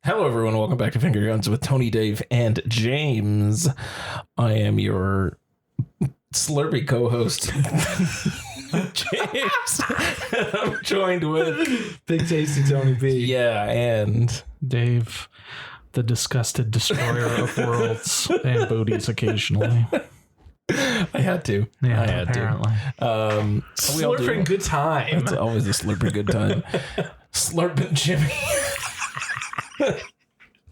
Hello, everyone. Welcome back to Finger Guns with Tony, Dave, and James. I am your Slurpee co-host, James. I'm joined with Big Tasty Tony B. Yeah, and Dave, the disgusted destroyer of worlds and booties occasionally. I had to. Yeah, I had apparently. to. Slurping good time. It's always a slurping good time. Slurping Jimmy.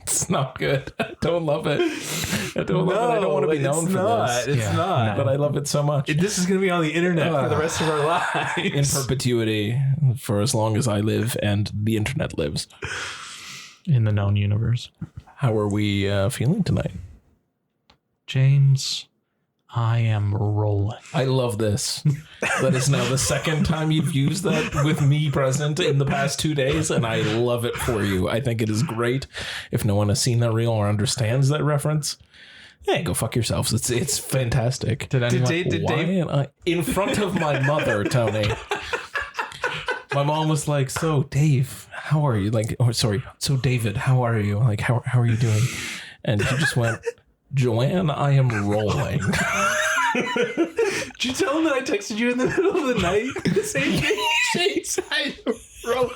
It's not good. I don't love it. I don't love it. I don't want to be known for this. It's not. But I love it so much. This is going to be on the internet for the rest of our lives. In perpetuity for as long as I live and the internet lives. In the known universe. How are we feeling tonight? James, I am rolling. I love this. That is now the second time you've used that with me present in the past 2 days, and I love it for you. I think it is great. If no one has seen that reel or understands that reference, hey, go fuck yourselves. It's fantastic. Did Dave? In front of my mother, Tony. My mom was like, "So Dave, how are you?" So David, how are you? Like, how are you doing? And he just went, "Joanne, I am rolling." Did you tell him that I texted you in the middle of the night? The same thing. Rolling.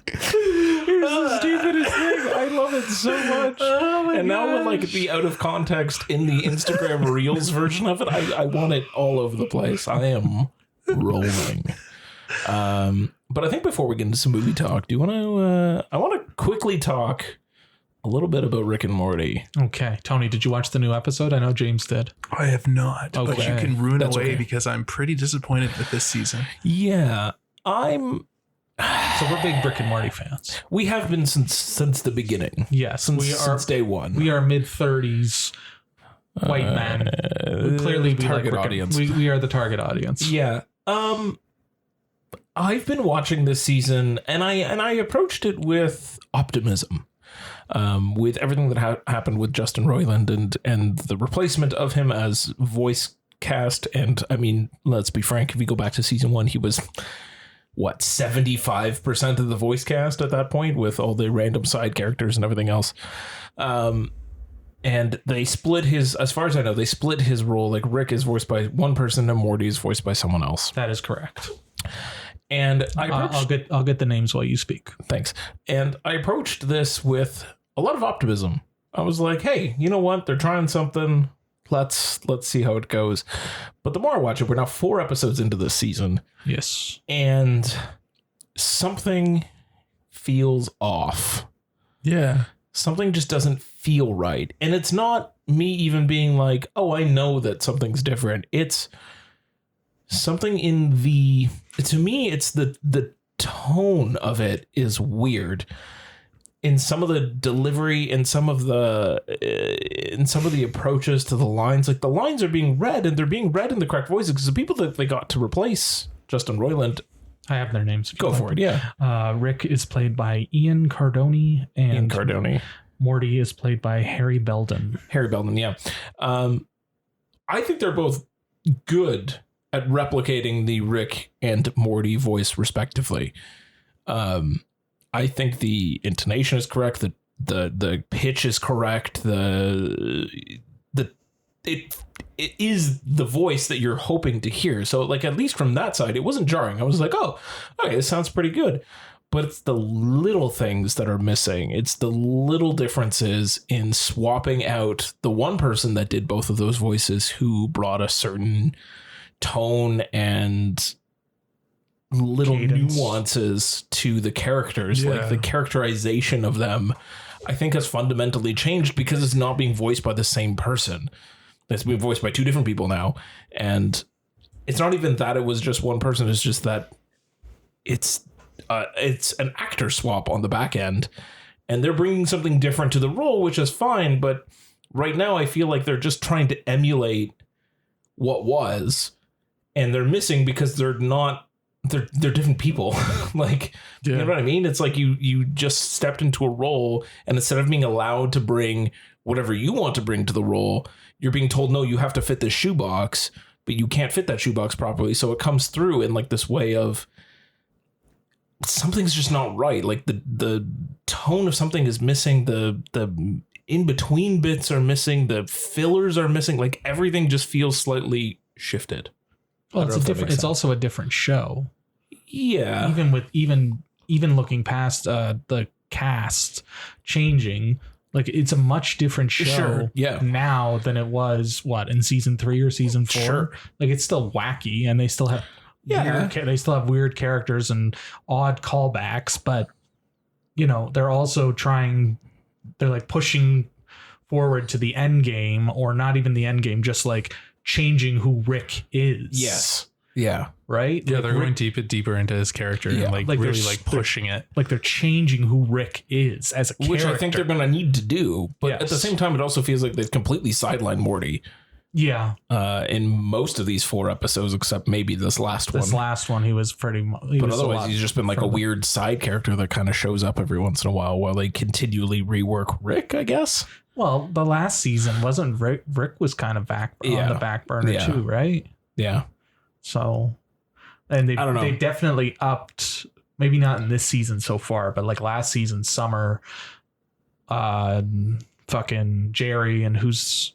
Here's the stupidest thing. I love it so much. Oh and now with like the out of context in the Instagram Reels version of it, I want it all over the place. I am rolling. But I think before we get into some movie talk, do you want to? I want to quickly talk a little bit about Rick and Morty. Okay. Tony, did you watch the new episode? I know James did. I have not, but Okay. you can ruin That's away okay. because I'm pretty disappointed with this season. Yeah, So we're big Rick and Morty fans. we have been since the beginning. Yes. Since day one. We are mid-30s white men. Clearly, we target like audience. We are the target audience. Yeah. I've been watching this season, and I approached it with optimism. With everything that happened with Justin Roiland and the replacement of him as voice cast. And I mean, let's be frank, if you go back to season 1, he was 75% of the voice cast at that point, with all the random side characters and everything else. And they split as far as I know, they split his role. Like, Rick is voiced by one person and Morty is voiced by someone else. That is correct. And I'll get the names while you speak. Thanks. And I approached this with a lot of optimism. I was like, hey, you know what? They're trying something. Let's see how it goes. But the more I watch it, we're now 4 episodes into this season. Yes. And something feels off. Yeah. Something just doesn't feel right. And it's not me even being like, oh, I know that something's different. It's something in to me, it's the tone of it is weird. In some of the delivery, in some of the approaches to the lines, like the lines are being read and they're being read in the correct voices because the people that they got to replace Justin Roiland. I have their names. Go for it. Yeah. Rick is played by Ian Cardoni, and Ian Cardoni. Morty is played by Harry Belden. Harry Belden. Yeah. I think they're both good at replicating the Rick and Morty voice respectively. I think the intonation is correct. The pitch is correct. It is the voice that you're hoping to hear. So like, at least from that side, it wasn't jarring. I was like, oh, okay, this sounds pretty good. But it's the little things that are missing. It's the little differences in swapping out the one person that did both of those voices who brought a certain tone and little cadence, nuances to the characters. Yeah. Like the characterization of them, I think, has fundamentally changed because it's not being voiced by the same person. It's being voiced by 2 different people now. And it's not even that it was just one person. It's just that it's an actor swap on the back end, and they're bringing something different to the role, which is fine. But right now I feel like they're just trying to emulate what was, and they're missing because they're different people. Like, you know what I mean? It's like you just stepped into a role, and instead of being allowed to bring whatever you want to bring to the role, you're being told, no, you have to fit this shoebox, but you can't fit that shoebox properly. So it comes through in like this way of, something's just not right. Like the tone of something is missing. The in between bits are missing. The fillers are missing. Like everything just feels slightly shifted. Well, it's also a different show. Yeah. Even looking past the cast changing, like it's a much different show now than it was in season 3 or season 4. Sure. Like it's still wacky and they still have weird characters and odd callbacks, but you know, they're also they're like pushing forward to the end game, or not even the end game, just like changing who Rick is. Yes. Yeah. Right? Yeah, like they're going deeper into his character and like really like pushing it. Like they're changing who Rick is as a character. Which I think they're going to need to do. But at the same time, it also feels like they've completely sidelined Morty. Yeah. In most of these 4 episodes, except maybe this last one. This last one, he was pretty... But otherwise, he's just been like a weird side character that kind of shows up every once in a while they continually rework Rick, I guess. Well, the last season wasn't Rick. Rick was kind of on the back burner too, right? Yeah. So, and they definitely upped, maybe not in this season so far, but like last season, Summer, fucking Jerry, and who's,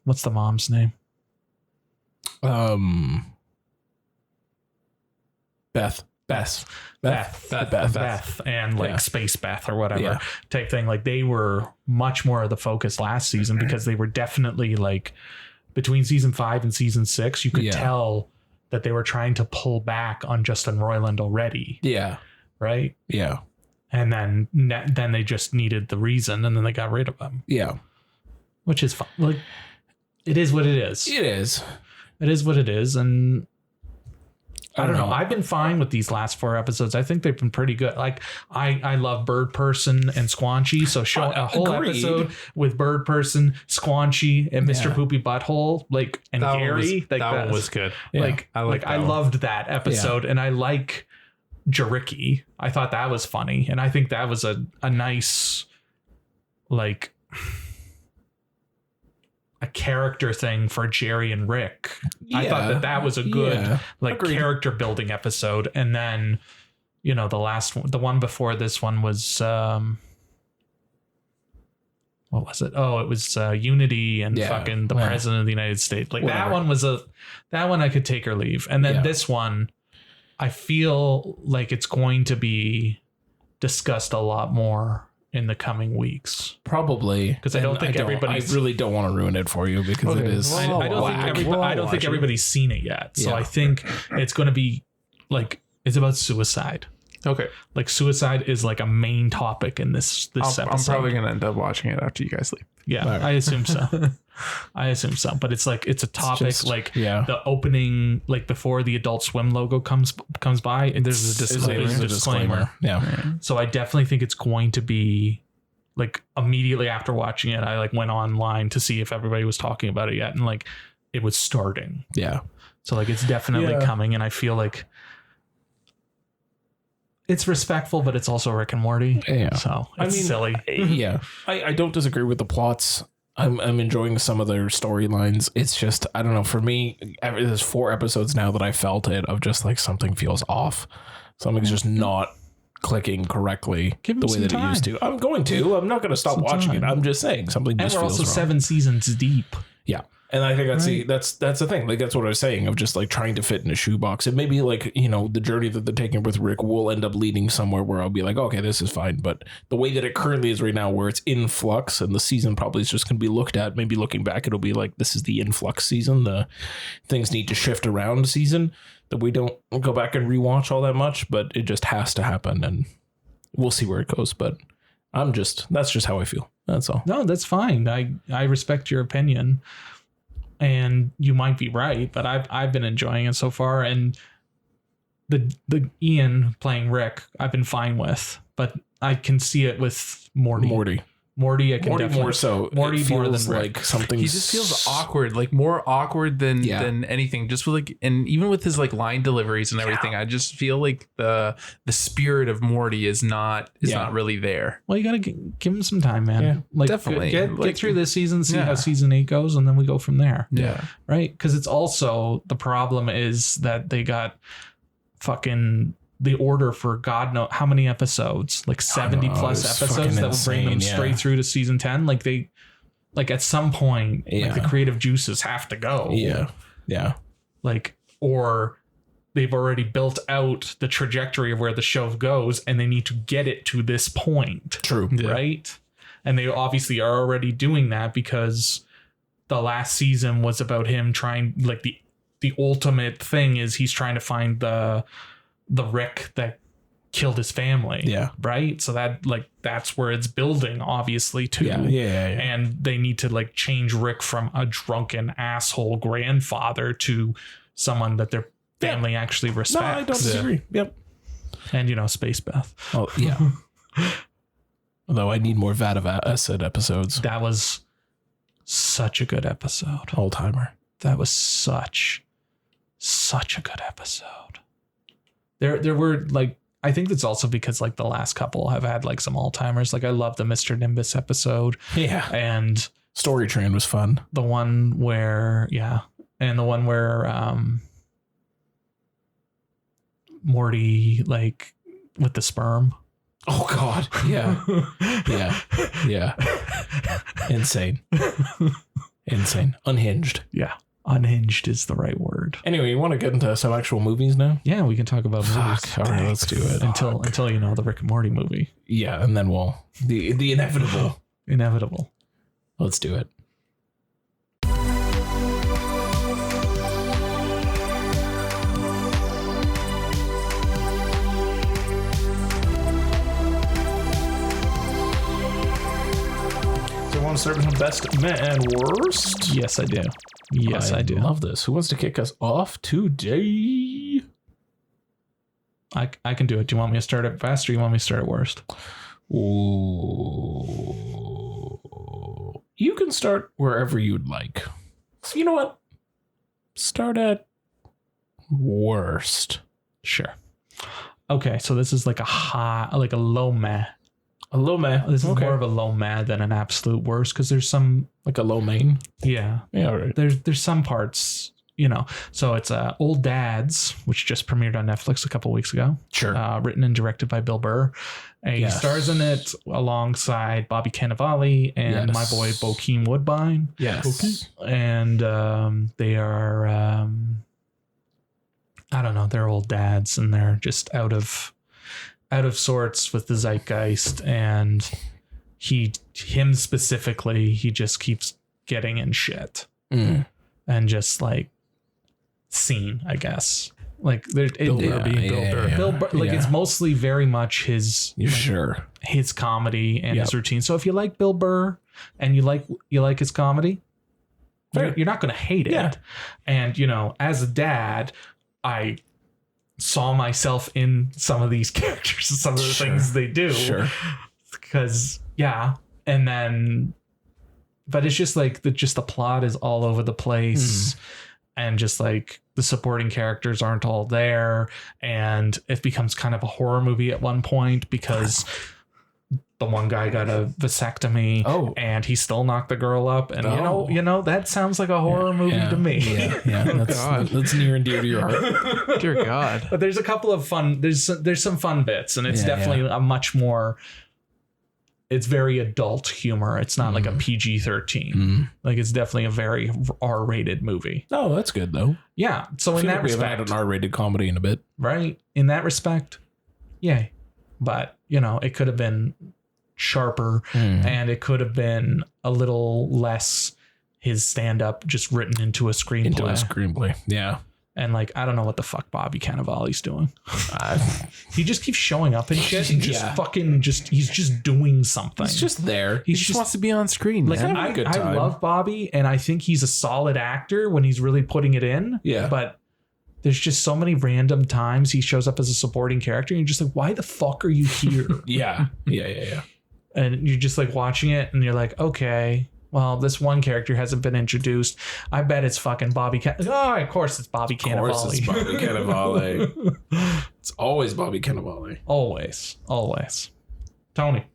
what's the mom's name? Beth, and like Space Beth or whatever type thing. Like they were much more of the focus last season because they were definitely like between season 5 and season 6, you could tell that they were trying to pull back on Justin Roiland already. Yeah. Right. Yeah. And then they just needed the reason, and then they got rid of him. Yeah. Which is fine. Like, it is what it is. It is. It is what it is, and I don't know. I've been fine with these last 4 episodes. I think they've been pretty good. Like I love Bird Person and Squanchy. So show a whole episode with Bird Person, Squanchy, and Mr. Poopy Butthole, like, and that Gary. That one was good. Like I loved that episode, and I like Jericky. I thought that was funny, and I think that was a nice, like, a character thing for Jerry and Rick. I thought that was a good character building episode. And then, you know, the one before this one was what was it? Oh, it was Unity and fucking the President of the United States. Like that one I could take or leave. And then this one, I feel like it's going to be discussed a lot more in the coming weeks, probably, because I really don't want to ruin it for you because it is. I don't think everybody's seen it yet, so I think it's going to be like it's about suicide. Okay, like suicide is like a main topic in this episode. I'm probably going to end up watching it after you guys leave. Yeah, right. I assume so. But it's like it's a topic, it's just, the opening, like before the Adult Swim logo comes by, and there's a disclaimer. Yeah. So I definitely think it's going to be like immediately after watching it, I like went online to see if everybody was talking about it yet, and like it was starting. Yeah. So like it's definitely coming, and I feel like it's respectful, but it's also Rick and Morty. Yeah. So it's silly. Yeah. I don't disagree with the plots. I'm enjoying some of their storylines. It's just, I don't know, for me, there's 4 episodes now that I felt it of just like something feels off. Something's just not clicking correctly the way that it used to. I'm going to. I'm not going to stop watching it. I'm just saying something just feels wrong. And we're also 7 seasons deep. Yeah. And I think that's the thing. Like, that's what I was saying of just like trying to fit in a shoebox. It may be like, you know, the journey that they're taking with Rick will end up leading somewhere where I'll be like, okay, this is fine. But the way that it currently is right now, where it's in flux, and the season probably is just going to be looked at, maybe looking back, it'll be like, this is the influx season. The things need to shift around season, that we don't go back and rewatch all that much, but it just has to happen, and we'll see where it goes. But that's just how I feel. That's all. No, that's fine. I respect your opinion. And you might be right, but I've been enjoying it so far. And the Ian playing Rick, I've been fine with, but I can see it with Morty. I can definitely more so. Morty feels more than like Rick. Something. He just feels awkward, like more awkward than anything. Just with like, and even with his like line deliveries and everything, I just feel like the spirit of Morty is not really there. Well, you gotta give him some time, man. Yeah, like definitely get through this season, see how season 8 goes, and then we go from there. Yeah, right. Because it's also the problem is that they got fucking the order for God knows how many episodes, like 70 plus episodes that will bring them straight through to season 10. Like they, like at some point, like the creative juices have to go. Yeah. Yeah. Like, or they've already built out the trajectory of where the show goes and they need to get it to this point. True. Right. And they obviously are already doing that because the last season was about him trying, like the ultimate thing is he's trying to find the Rick that killed his family. Yeah. Right. So that, like, that's where it's building, obviously, too. Yeah. And they need to, like, change Rick from a drunken asshole grandfather to someone that their family actually respects. No, I don't disagree. Yep. And, you know, Space Beth. Oh, yeah. Although I need more Vat of Acid episodes. That was such a good episode. All timer. That was such a good episode. There were, like, I think that's also because, like, the last couple have had, like, some all-timers. Like, I love the Mr. Nimbus episode. Yeah. And Story Train was fun. the one where, and the one where Morty, like, with the sperm. Oh, God. Yeah. Yeah. Insane. Unhinged. Yeah. Unhinged is the right word. Anyway, you want to get into some actual movies now? Yeah, we can talk about movies. Fuck. All right, let's do it. Until you know the Rick and Morty movie. Yeah, and then we'll the inevitable. Inevitable. Let's do it. So, want to start with the best and worst? Yes, I do. Yes, I do. Love this. Who wants to kick us off today? I can do it. Do you want me to start it fast or you want me to start it worst? Ooh. You can start wherever you'd like. So you know what? Start at worst. Sure. Okay, so this is like a low meh. A low meh. This is more of a low meh than an absolute worst because there's some like a low main. Yeah. Yeah, all right. There's some parts, you know. So it's Old Dads, which just premiered on Netflix a couple weeks ago. Sure. Written and directed by Bill Burr. He stars in it alongside Bobby Cannavale and my boy Bokeem Woodbine. Yes. And they are I don't know, they're old dads and they're just out of sorts with the zeitgeist, and him specifically, he just keeps getting in shit and just like seen, I guess. Like Bill Burr. Like it's mostly very much his his comedy and his routine. So if you like Bill Burr and you like his comedy, you're not going to hate it. And you know, as a dad, I saw myself in some of these characters and some of the things they do. Because and then, but it's just like the plot is all over the place, and just like the supporting characters aren't all there, and it becomes kind of a horror movie at one point because the one guy got a vasectomy and he still knocked the girl up, and you know that sounds like a horror movie to me. That's near and dear to your heart. Dear God. But there's a couple of fun. There's some fun bits, and it's definitely a much more. It's very adult humor. It's not like a PG-13. Like it's definitely a very R-rated movie. Oh, that's good though. Yeah. So in that respect, we haven't had an R-rated comedy in a bit, right? In that respect, yay. But you know, it could have been sharper, and it could have been a little less his stand-up just written into a screenplay. Yeah. And like, I don't know what the fuck Bobby Cannavale's doing. He just keeps showing up and shit and he's just doing something. He's just there. He just wants to be on screen. Like, I love Bobby, and I think he's a solid actor when he's really putting it in. Yeah. But there's just so many random times he shows up as a supporting character, and you're just like, why the fuck are you here? Yeah. And you're just like watching it, and you're like, okay, well, this one character hasn't been introduced. I bet it's fucking Bobby. Oh, of course it's Bobby Cannavale. Of course it's Bobby Cannavale. It's always Bobby Cannavale. Always. Tony.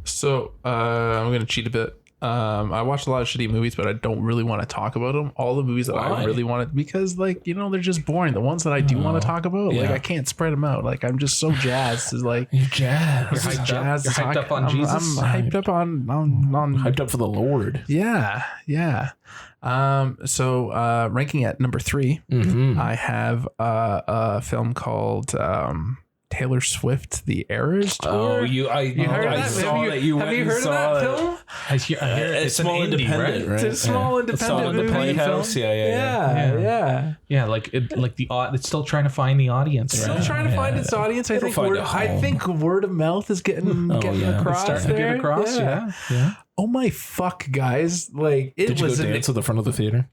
So I'm going to cheat a bit. I watched a lot of shitty movies, but I don't really want to talk about them. All the movies that I really wanted, because like, you know, they're just boring. The ones that I do want to talk about, like I can't spread them out. Like I'm just so jazzed. Is like You're jazzed. You're hyped up on Jesus. I'm hyped up on Hyped up for the Lord. Yeah. So ranking at number 3, I have a film called Taylor Swift, The Eras Tour. I saw that you went and saw it. film? I hear It's an small indie, independent, right? It's a small independent It's on the movie Playhouse. film. Yeah. Yeah, like it's still trying to find the audience. Still Right? trying to find its audience. I think find it I think word of mouth is getting across. Starting to get across. Yeah. Oh my fuck, guys! Like it Did you was go dance at the front of the theater?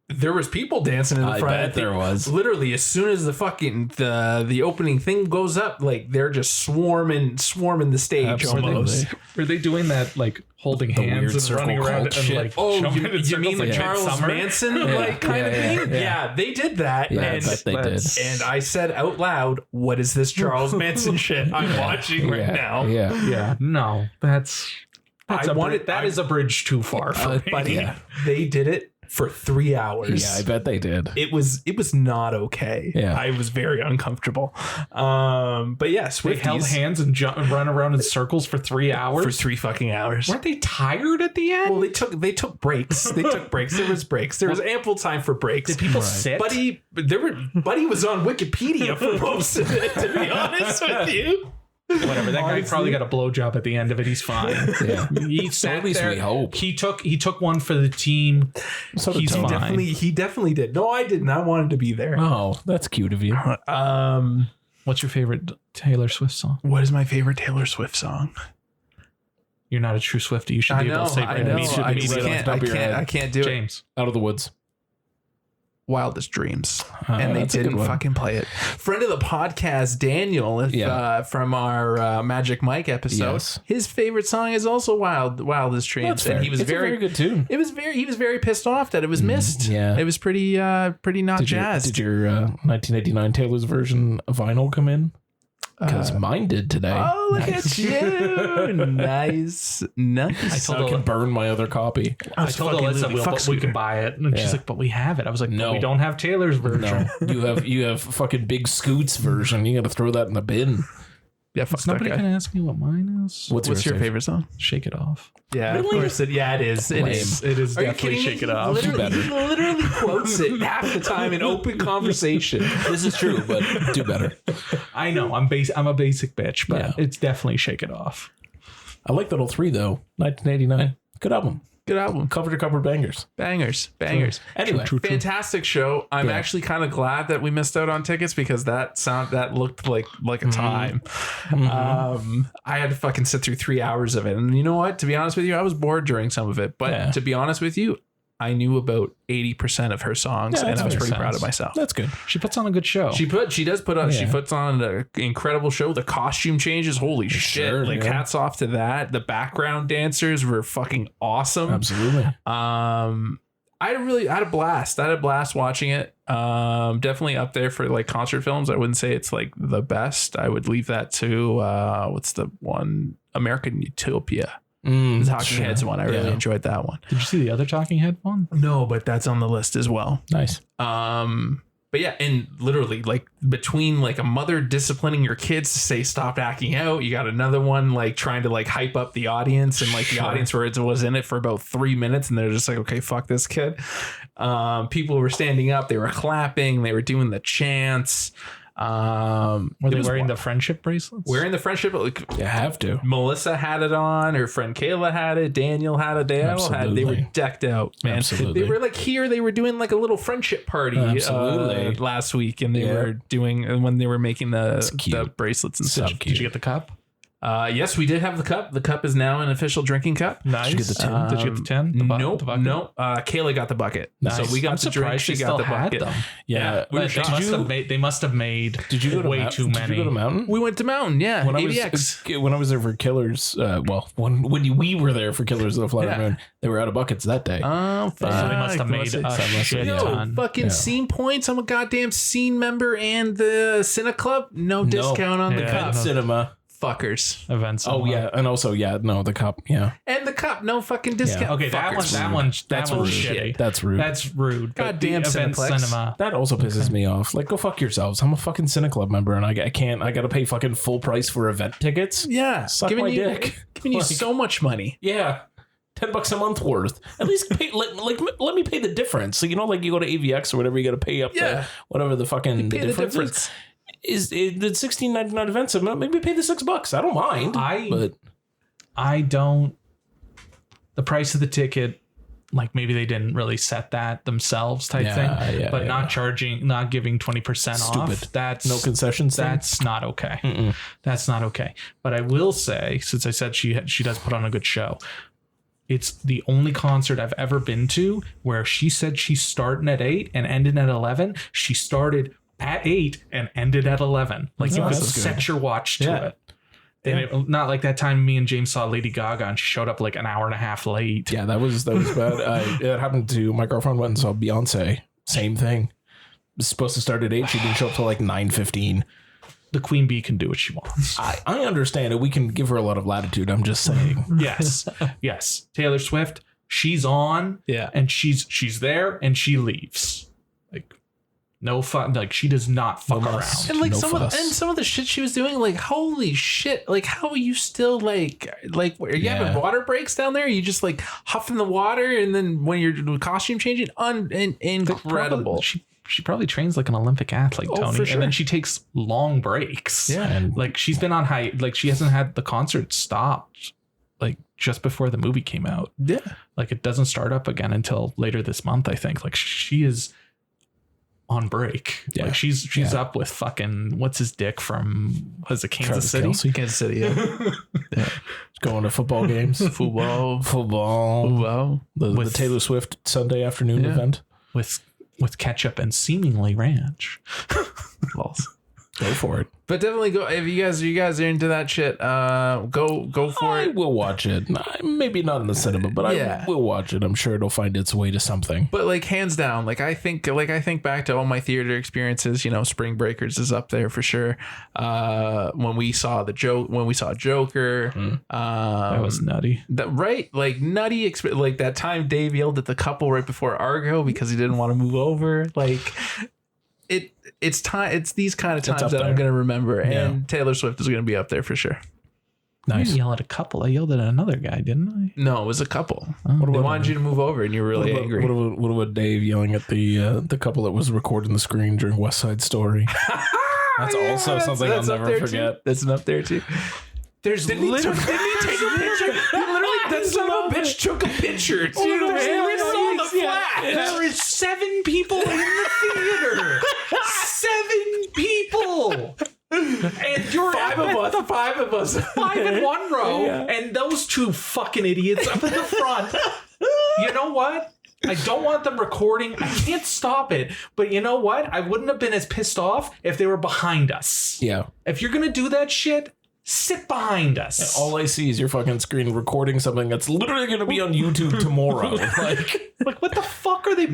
there was people dancing in the front. I bet there was. Literally, as soon as the fucking the opening thing goes up, like they're just swarming the stage. Absolutely. Almost. Were they doing that like holding The hands weird and circle running around cult and shit. like Oh, jumping in you circles mean the like Charles Midsummer? Manson like kind of thing? Yeah, they did that. Yeah, I and bet they did. And I said out loud, "What is this Charles Manson shit I'm watching right now?" Yeah. No, that is a bridge too far for me. Buddy, they did it for 3 hours. Yeah, I bet they did. It was not okay. Yeah. I was very uncomfortable. But yeah, They held Swifties hands and run around in circles for 3 hours. for 3 fucking hours. Weren't they tired at the end? Well, they took breaks. They took breaks. There was breaks. There was ample time for breaks. Did people sit? Buddy was on Wikipedia for most of it, to be honest with you. Whatever. That guy probably got a blowjob at the end of it. He's fine. Yeah. He sat At least there. we hope. He took one for the team. So did He's Tony. fine. He definitely did. No, I didn't. I wanted to be there. Oh, that's cute of you. What's your favorite Taylor Swift song? What is my favorite Taylor Swift song? You're not a true Swiftie. You should be able to say I know. should I be just right can't. off I the top of your can't. head. I can't do it. James. Out of the Woods. Wildest Dreams, and they that's a good didn't one. fucking play it. Friend of the podcast, Daniel, from our Magic Mike episode, Yes. his favorite song is also Wildest Dreams, That's fair. and he was It's a very good tune. He was very pissed off that it was missed. yeah. It was pretty not Did jazzed. your 1989 Taylor's version of vinyl come in? Because mine did today. Oh, look at you! Nice. I can burn my other copy. I told Alyssa we can buy it, and she's like, "But we have it." I was like, No. "We don't have Taylor's version." No, you have fucking Big Scoot's version. You got to throw that in the bin. Yeah, fuck Is that nobody guy. gonna ask me what mine is? What's your favorite song? Shake It Off. Yeah, of course. It is. It is. It is Are you definitely kidding Shake me? It Off. He literally quotes it half the time in open conversation. This is true, but do better. I know I'm a basic bitch, but Yeah. it's definitely Shake It Off. I like that old 3 though. 1989. Good album. Good album. Cover to cover bangers. Bangers. Anyway, Fantastic show. I'm actually kind of glad that we missed out on tickets because that looked like a time. I had to fucking sit through 3 hours of it, and you know what? To be honest with you, I was bored during some of it. But to be honest with you, I knew about 80% of her songs, and I was pretty proud of myself. That's good. She puts on a good show. She puts on an incredible show. The costume changes, holy shit! Sure, like hats off to that. The background dancers were fucking awesome. Absolutely. I had a blast. I had a blast watching it. Definitely up there for like concert films. I wouldn't say it's like the best. I would leave that to what's the one? American Utopia. The Talking Heads one. I really enjoyed that one. Did you see the other Talking Head one? No, but that's on the list as well. Nice. But yeah, and literally like between like a mother disciplining your kids to say stop acting out, you got another one like trying to like hype up the audience, and like the audience was in it for about 3 minutes, and they're just like, okay, fuck this kid. People were standing up, they were clapping, they were doing the chants. Were they wearing the friendship bracelets? Wearing the friendship, like, You have to. Melissa had it on, her friend Kayla had it, Daniel had it, they all had it. They were decked out, man. Absolutely. They were like here, they were doing like a little friendship party last week, and they were doing when they were making the bracelets and stuff. Did you get the cup? Yes, we did have the cup. The cup is now an official drinking cup. Nice. Did you get the 10? Did you get the 10? Nope. Kayla got the bucket. Nice. So we got the drink. She got the bucket. Yeah. They must have made Did you go to way too many. Did you go to Mountain? We went to Mountain. Yeah. When AVX. I was there for Killers, when we were there for Killers of the Flower Moon, they were out of buckets that day. Oh, fuck. So they must have made a shit ton. Fucking scene points. I'm a goddamn scene member and the Cine Club. No discount on the cup. Cinema. fuckers. events. Oh yeah, and also the cup. Yeah, And the cup, no fucking discount. Okay, that one's rude. shitty. That's rude. That's rude. But Goddamn the event Cineplex. cinema. That also pisses me off. Like, go fuck yourselves. I'm a fucking Cine Club member, and I can't. I gotta pay fucking full price for event tickets. Yeah, Suck giving my you, dick. Giving you Like- so much money. Yeah. $10 a month worth. At least pay, let me pay the difference. So, you know, like you go to AVX or whatever, you got to pay up Yeah. whatever the fucking Pay the difference. is. The $16.99 event, so maybe pay the $6. I don't mind. I don't. The price of the ticket, like maybe they didn't really set that themselves type thing, but not giving 20% off. Stupid. That's no concessions. That's not okay. That's not okay. But I will say, since I said she does put on a good show, it's the only concert I've ever been to where she said she's starting at 8 and ending at 11. She started at 8 and ended at 11. Like you could set your watch to it. And it, not like that time me and James saw Lady Gaga and she showed up like an hour and a half late. Yeah, that was bad. It happened to my girlfriend went and saw Beyonce. Same thing. It was supposed to start at 8. She didn't show up till like 9:15. The Queen Bee can do what she wants. I understand it. We can give her a lot of latitude. I'm just saying. Yes. Taylor Swift, she's on. Yeah. And she's there and she leaves. Like no fun. Like she does not fuck around. And like No some fuss. of the shit she was doing, like holy shit! Like how are you still like are you having water breaks down there? Are you just like huffing the water, and then when you're costume changing, incredible. She probably trains like an Olympic athlete, Tony. for sure. And then she takes long breaks. Yeah. And Like she's been on high. Like she hasn't had the concert stopped. Like just before the movie came out. Yeah. Like it doesn't start up again until later this month, I think. Like she is on break. Yeah. Like she's up with fucking what's his dick from Kansas Travis City? Kelce. Kansas City. Yeah. Going to football games. Football. Football. The With- Taylor Swift Sunday afternoon event. With ketchup and seemingly ranch. Balls. Go for it. But definitely go if you guys are into that shit. Go for I it. will watch it. Maybe not in the cinema, but I will watch it. I'm sure it'll find its way to something. But like hands down, I think back to all my theater experiences. You know, Spring Breakers is up there for sure. When we saw Joker, That was nutty. like nutty. Like that time Dave yelled at the couple right before Argo because he didn't want to move over. Like it's time. It's these kind of times that I'm going to remember, and Taylor Swift is going to be up there for sure. I Nice. didn't yell at a couple. I yelled at another guy, didn't I? No, it was a couple. Oh. They wanted you to move over, and you're really angry. What about Dave yelling at the couple that was recording the screen during West Side Story? That's also something I'll that's up never there forget. Too. That's up there too. There's Didn't he take a picture? That son of a bitch took a picture. Dude, on the flat. There is 7 people in the theater. 7 people. And you're five of us. 5 in one row, and those 2 fucking idiots up in the front. You know what? I don't want them recording. I can't stop it. But you know what? I wouldn't have been as pissed off if they were behind us. Yeah. If you're going to do that shit, sit behind us. All I see is your fucking screen recording something that's literally going to be on YouTube tomorrow. Like, what the fuck are they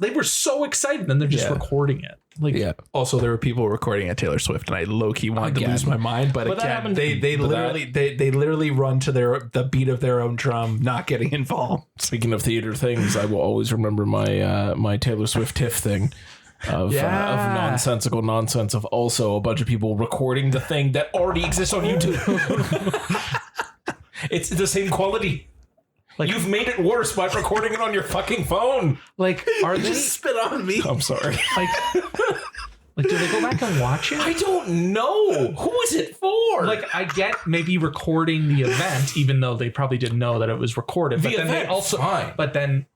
They were so excited, and they're just recording it. Like, Also, there were people recording at Taylor Swift, and I low key wanted to lose my mind. But that again, happened- they literally run to the beat of their own drum, not getting involved. Speaking of theater things, I will always remember my my Taylor Swift TIFF thing. Of nonsensical nonsense of also a bunch of people recording the thing that already exists on YouTube. It's the same quality. Like you've made it worse by recording it on your fucking phone. Like, are they Just spit on me. I'm sorry. like, do they go back and watch it? I don't know. Who is it for? Like, I get maybe recording the event, even though they probably didn't know that it was recorded. But then they also, but then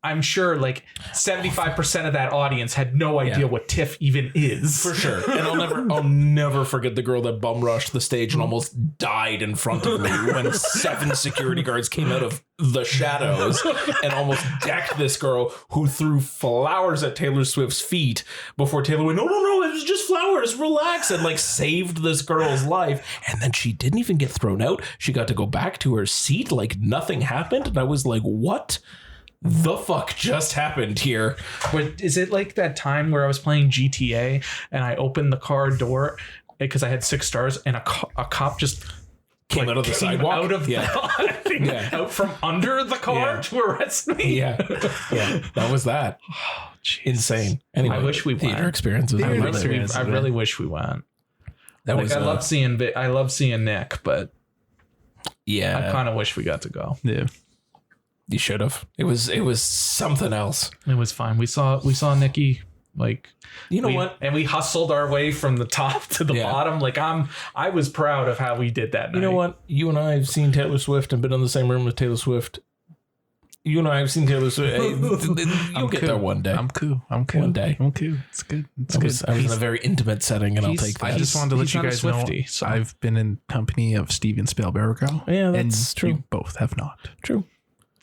I'm sure like 75% of that audience had no idea what TIFF even is. For sure. And I'll never forget the girl that bum rushed the stage and almost died in front of me when 7 security guards came out of the shadows and almost decked this girl who threw flowers at Taylor Swift's feet before Taylor went, no, it was just flowers, relax, and like saved this girl's life. And then she didn't even get thrown out. She got to go back to her seat like nothing happened. And I was like, what the fuck just happened here? Is it like that time where I was playing GTA and I opened the car door because I had 6 stars, and a cop just Came out of the sidewalk. out of out from under the car to arrest me. Yeah, that was that. Oh, insane. Anyway, I wish we theater went. experiences. I really wish we went. That was. I love seeing Nick, but yeah, I kind of wish we got to go. Yeah. You should have. It was something else. It was fine. We saw Nikki, like, you know what? And we hustled our way from the top to the bottom. Like, I was proud of how we did that night. You know what? You and I have seen Taylor Swift and been in the same room with Taylor Swift. You and I have seen Taylor Swift. You'll get there one day. I'm cool. One day. I'm cool. It's good. I was in a very intimate setting, and I'll take that. I just wanted to let you guys know I've been in company of Steven Spielberg. Yeah, that's and true. You both have not. True.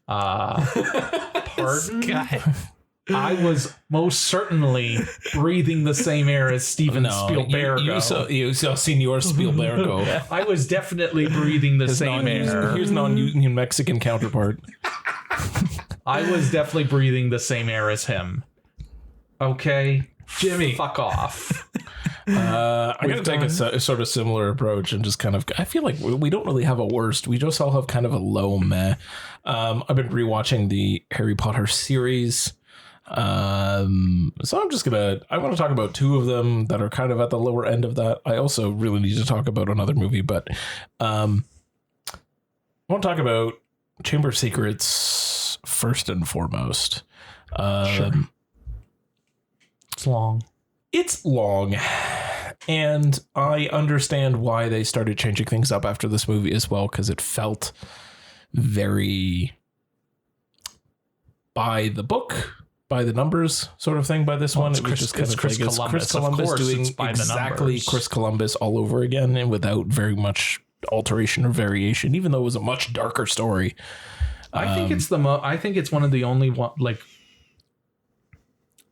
Pardon? I was most certainly breathing the same air as Steven Spielberg. You saw Senor Spielberg. I was definitely breathing the same air. Here's non-New Mexican counterpart. I was definitely breathing the same air as him. Okay, Jimmy, fuck off. I'm going to take a sort of similar approach and just kind of, I feel like we don't really have a worst. We just all have kind of a low meh. I've been rewatching the Harry Potter series. So I'm just I want to talk about 2 of them that are kind of at the lower end of that. I also really need to talk about another movie, but I want to talk about Chamber of Secrets first and foremost. Sure. It's long. And I understand why they started changing things up after this movie as well, because it felt very by the book, by the numbers sort of thing by this one. It was just kind of Chris like Columbus. Chris Columbus doing exactly Chris Columbus all over again and without very much alteration or variation, even though it was a much darker story. I think it's I think it's one of the only one, like,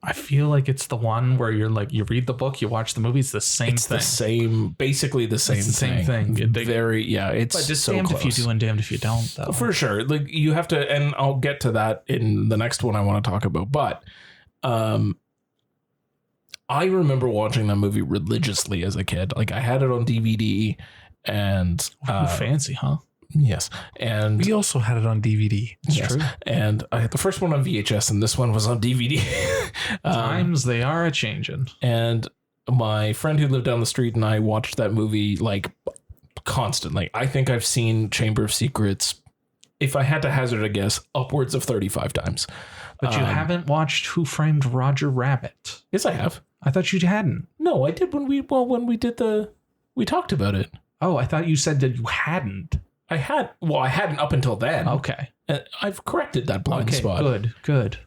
I feel like it's the one where you're like, you read the book, you watch the movie, it's the same thing. Basically the same thing. It's but just so damned close. if you do and damned if you don't, though. For sure. Like, you have to, and I'll get to that in the next one I want to talk about. But I remember watching that movie religiously as a kid. Like, I had it on DVD and fancy, huh? Yes. And we also had it on DVD. It's true. And I had the first one on VHS and this one was on DVD. Times they are a changing. And my friend who lived down the street and I watched that movie like constantly. I think I've seen Chamber of Secrets, if I had to hazard a guess, upwards of 35 times. But you haven't watched Who Framed Roger Rabbit? Yes, I have. I thought you hadn't. No, I did when we talked about it. Oh, I thought you said that you hadn't. I hadn't up until then. Okay. I've corrected that blind spot. Good.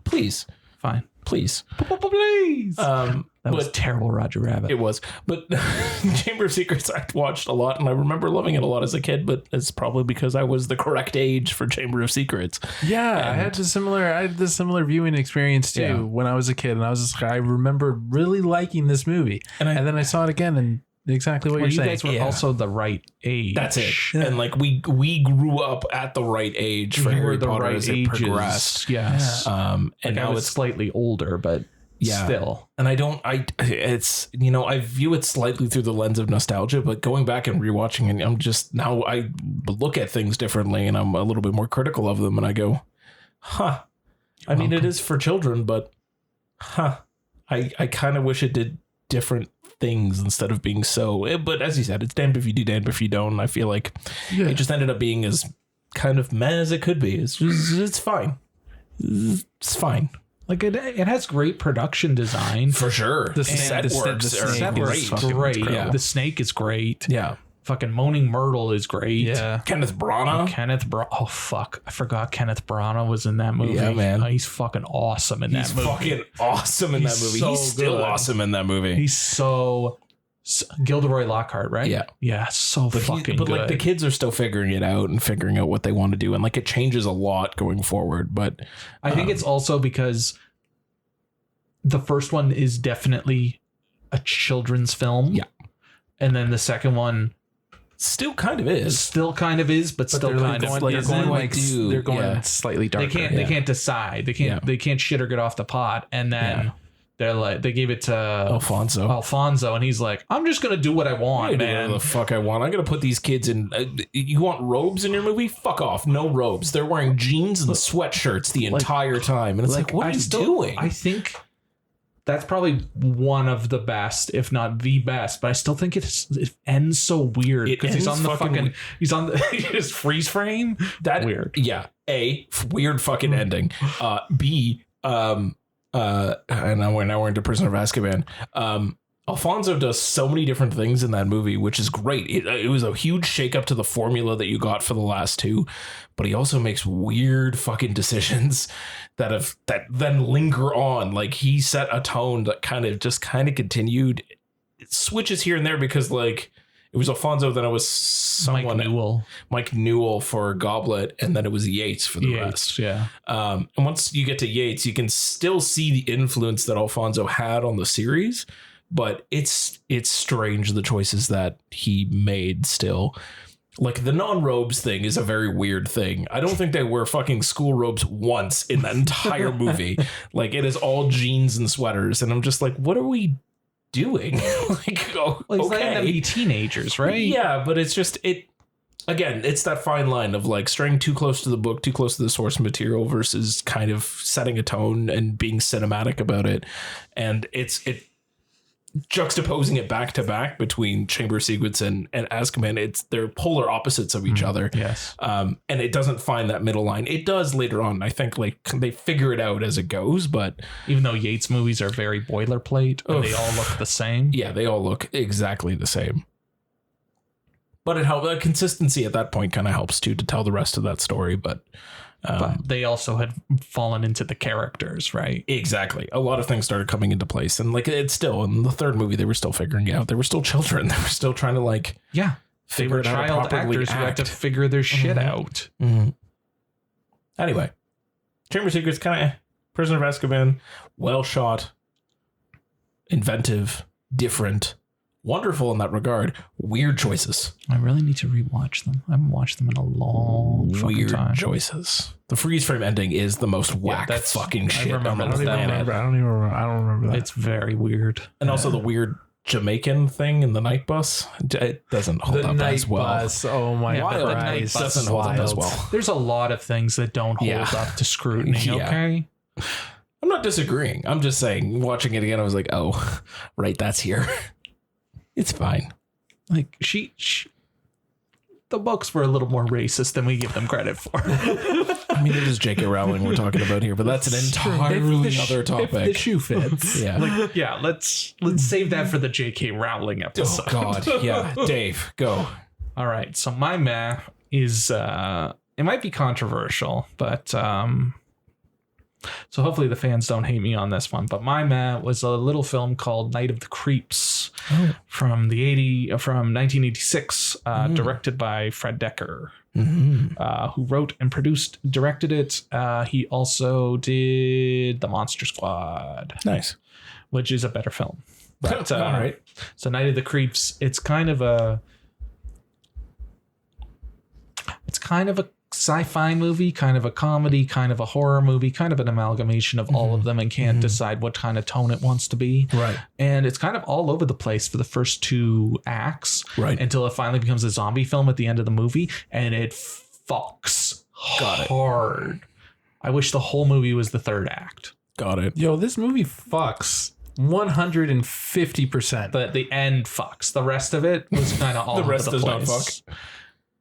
Please. Fine. Please. Please. That was terrible, Roger Rabbit. It was. But Chamber of Secrets I watched a lot, and I remember loving it a lot as a kid, but it's probably because I was the correct age for Chamber of Secrets. Yeah, I had the similar viewing experience too when I was a kid, and I was just, I remember really liking this movie. And then I saw it again, and exactly what you're saying. You guys were also the right age. That's it. Yeah. And like we grew up at the right age for Harry Potter as it progressed. Yes. And now it's slightly older, but still. And I view it slightly through the lens of nostalgia, but going back and rewatching it, I'm just, now I look at things differently and I'm a little bit more critical of them and I go, I mean, it is for children, but I kind of wish it did different things instead of being so, but as you said, it's damned if you do, damned if you don't. And I feel like it just ended up being as kind of meh as it could be. It's fine. It's fine. Like it has great production design for sure. The set works great. Yeah. The snake is great. Yeah. Fucking Moaning Myrtle is great. Yeah. Kenneth Branagh. Oh fuck! I forgot Kenneth Branagh was in that movie. Yeah, man. He's fucking awesome in that movie. Fucking awesome in that movie. So he's still awesome in that movie. He's so Gilderoy Lockhart, right? Yeah. Yeah. So fucking good. But like the kids are still figuring it out and figuring out what they want to do, and like it changes a lot going forward. But I think it's also because the first one is definitely a children's film. Yeah. And then the second one still kind of is, but still kind of they're going slightly darker. They can't decide. They can't shit or get off the pot. And then they gave it to Alfonso, and he's like, I'm just gonna do what I want, man. Whatever the fuck I want. I'm gonna put these kids in. You want robes in your movie? Fuck off. No robes. They're wearing jeans and sweatshirts the entire time, and it's like what are you doing? I think that's probably one of the best, if not the best. But I still think it ends so weird because he's on the he's on his freeze frame. That weird. Yeah. A weird fucking ending. B. And now we're into Prisoner of Azkaban. Alfonso does so many different things in that movie, which is great. It was a huge shakeup to the formula that you got for the last two, but he also makes weird fucking decisions that then linger on. Like he set a tone that kind of continued. It switches here and there because like it was Alfonso, then it was Mike Newell for Goblet, and then it was Yates for the rest. Yeah. And once you get to Yates, you can still see the influence that Alfonso had on the series, but it's strange the choices that he made still. Like the non-robes thing is a very weird thing. I don't think they wear fucking school robes once in the entire movie. Like it is all jeans and sweaters, and I'm just like, what are we doing? Like, well, he's letting them be teenagers, right? Yeah, but it's just again, it's that fine line of like straying too close to the book, too close to the source material versus kind of setting a tone and being cinematic about it. And it juxtaposing it back to back between Chamber Sequence and Azkaban, they're polar opposites of each other. Yes. And it doesn't find that middle line. It does later on. I think like they figure it out as it goes, but even though Yates movies are very boilerplate and they all look the same. Yeah, they all look exactly the same. But it helps. The consistency at that point kind of helps too to tell the rest of that story. But they also had fallen into the characters, right? Exactly. A lot of things started coming into place, and like it's still in the third movie, they were still figuring it out. They were still children. They were still trying to like they were child actors who had to figure their shit out. Mm-hmm. Anyway, Chamber Secrets, kind of Prisoner of Azkaban, well shot, inventive, different. Wonderful in that regard. Weird choices. I really need to rewatch them. I haven't watched them in a long weird time. Choices. The freeze frame ending is the most whack fucking shit. I don't remember that. It's very weird. And also the weird Jamaican thing in the night bus. It doesn't hold up as well. Bus, oh my god. The night bus doesn't hold up as well. There's a lot of things that don't hold up to scrutiny. Okay. I'm not disagreeing. I'm just saying, watching it again, I was like, oh, right, that's here. It's fine. Like the books were a little more racist than we give them credit for. I mean, it is J.K. Rowling we're talking about here, but that's an entirely other topic. If the shoe fits. Yeah. Let's save that for the J.K. Rowling episode. Oh God. Yeah. Dave, go. All right. So my meh is it might be controversial, but so hopefully the fans don't hate me on this one. But my meh was a little film called Night of the Creeps from 1986, directed by Fred Decker, who wrote and directed it. He also did The Monster Squad. Nice. Which is a better film. But all right. So Night of the Creeps, it's kind of a sci-fi movie, kind of a comedy, kind of a horror movie, kind of an amalgamation of all of them, and can't decide what kind of tone it wants to be. Right. And it's kind of all over the place for the first two acts, right, until it finally becomes a zombie film at the end of the movie, and it fucks hard. I wish the whole movie was the third act. Got it. Yo, this movie fucks 150%. But the end fucks. The rest of it was kind of all the over rest the does place. not fuck.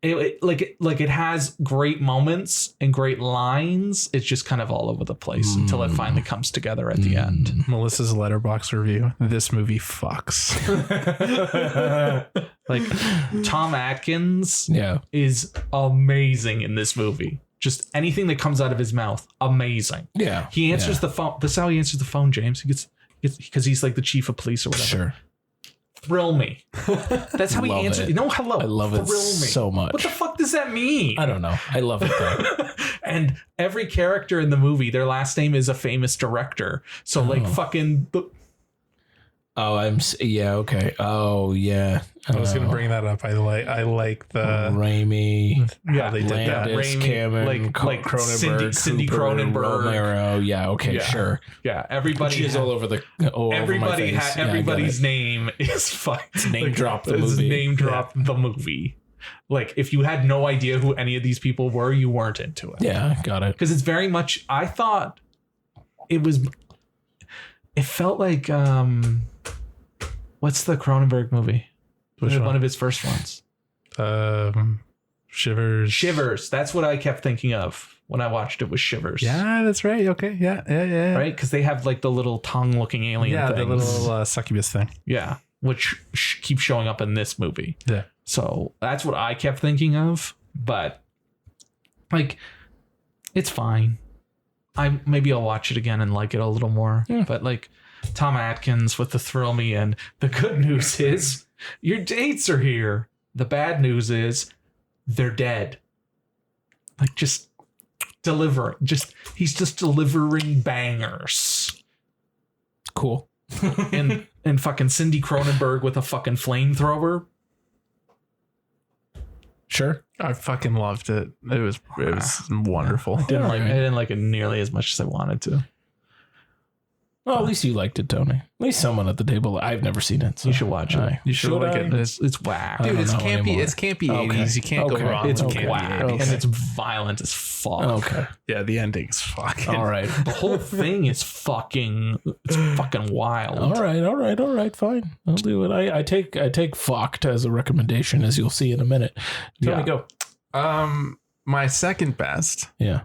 It has great moments and great lines. It's just kind of all over the place until it finally comes together at the end. Melissa's Letterboxd review: this movie fucks. Like Tom Atkins is amazing in this movie. Just anything that comes out of his mouth, amazing. Yeah. He answers the phone. That's how he answers the phone, James. He gets because he's like the chief of police or whatever. Sure. Thrill me. That's how he answers. No, hello. I love it so much. What the fuck does that mean? I don't know. I love it though. And every character in the movie, their last name is a famous director. So like fucking Yeah. Okay. Oh, yeah. I was gonna bring that up. I like the Raimi. Yeah, they did that. Landis, Raimi, Cameron, like Cronenberg, Cindy Cooper, Cronenberg. Romero. Yeah. Okay. Yeah. Sure. Yeah, everybody She is all over the. everybody over my face. Yeah, I got everybody's it. name is fucked. Name drop the it's movie. Name drop the movie. Like if you had no idea who any of these people were, you weren't into it. Yeah. Got it. Because it's very much. I thought it was. It felt like what's the Cronenberg movie? Which One one? of his first ones. Shivers. Shivers. That's what I kept thinking of when I watched it. Was Shivers. Yeah, that's right. Okay. Yeah. Right, because they have like the little tongue-looking alien Yeah, things. the little succubus thing. Yeah, which keeps showing up in this movie. Yeah. So that's what I kept thinking of. But like, it's fine. Maybe I'll watch it again and like it a little more. Yeah. But like Tom Atkins with the thrill me, and the good news is your dates are here. The bad news is they're dead. Like just delivering. He's just delivering bangers. Cool. and fucking Cindy Cronenberg with a fucking flamethrower. Sure. I fucking loved it. It was wonderful. I didn't like it nearly as much as I wanted to. Well, at least you liked it, Tony. At least someone at the table. I've never seen it. So You should watch it. Aye. You should like it. It's whack. I Dude, don't it's know campy. anymore. It's campy Okay. 80s. You can't Okay. go wrong. It's with campy whack. 80s. And it's violent as fuck. Okay. Yeah, the ending's fucking. All right. The whole thing is fucking wild. All right. Fine. I'll do it. I take fucked as a recommendation, as you'll see in a minute. Tony, Yeah. go. My second best, Yeah.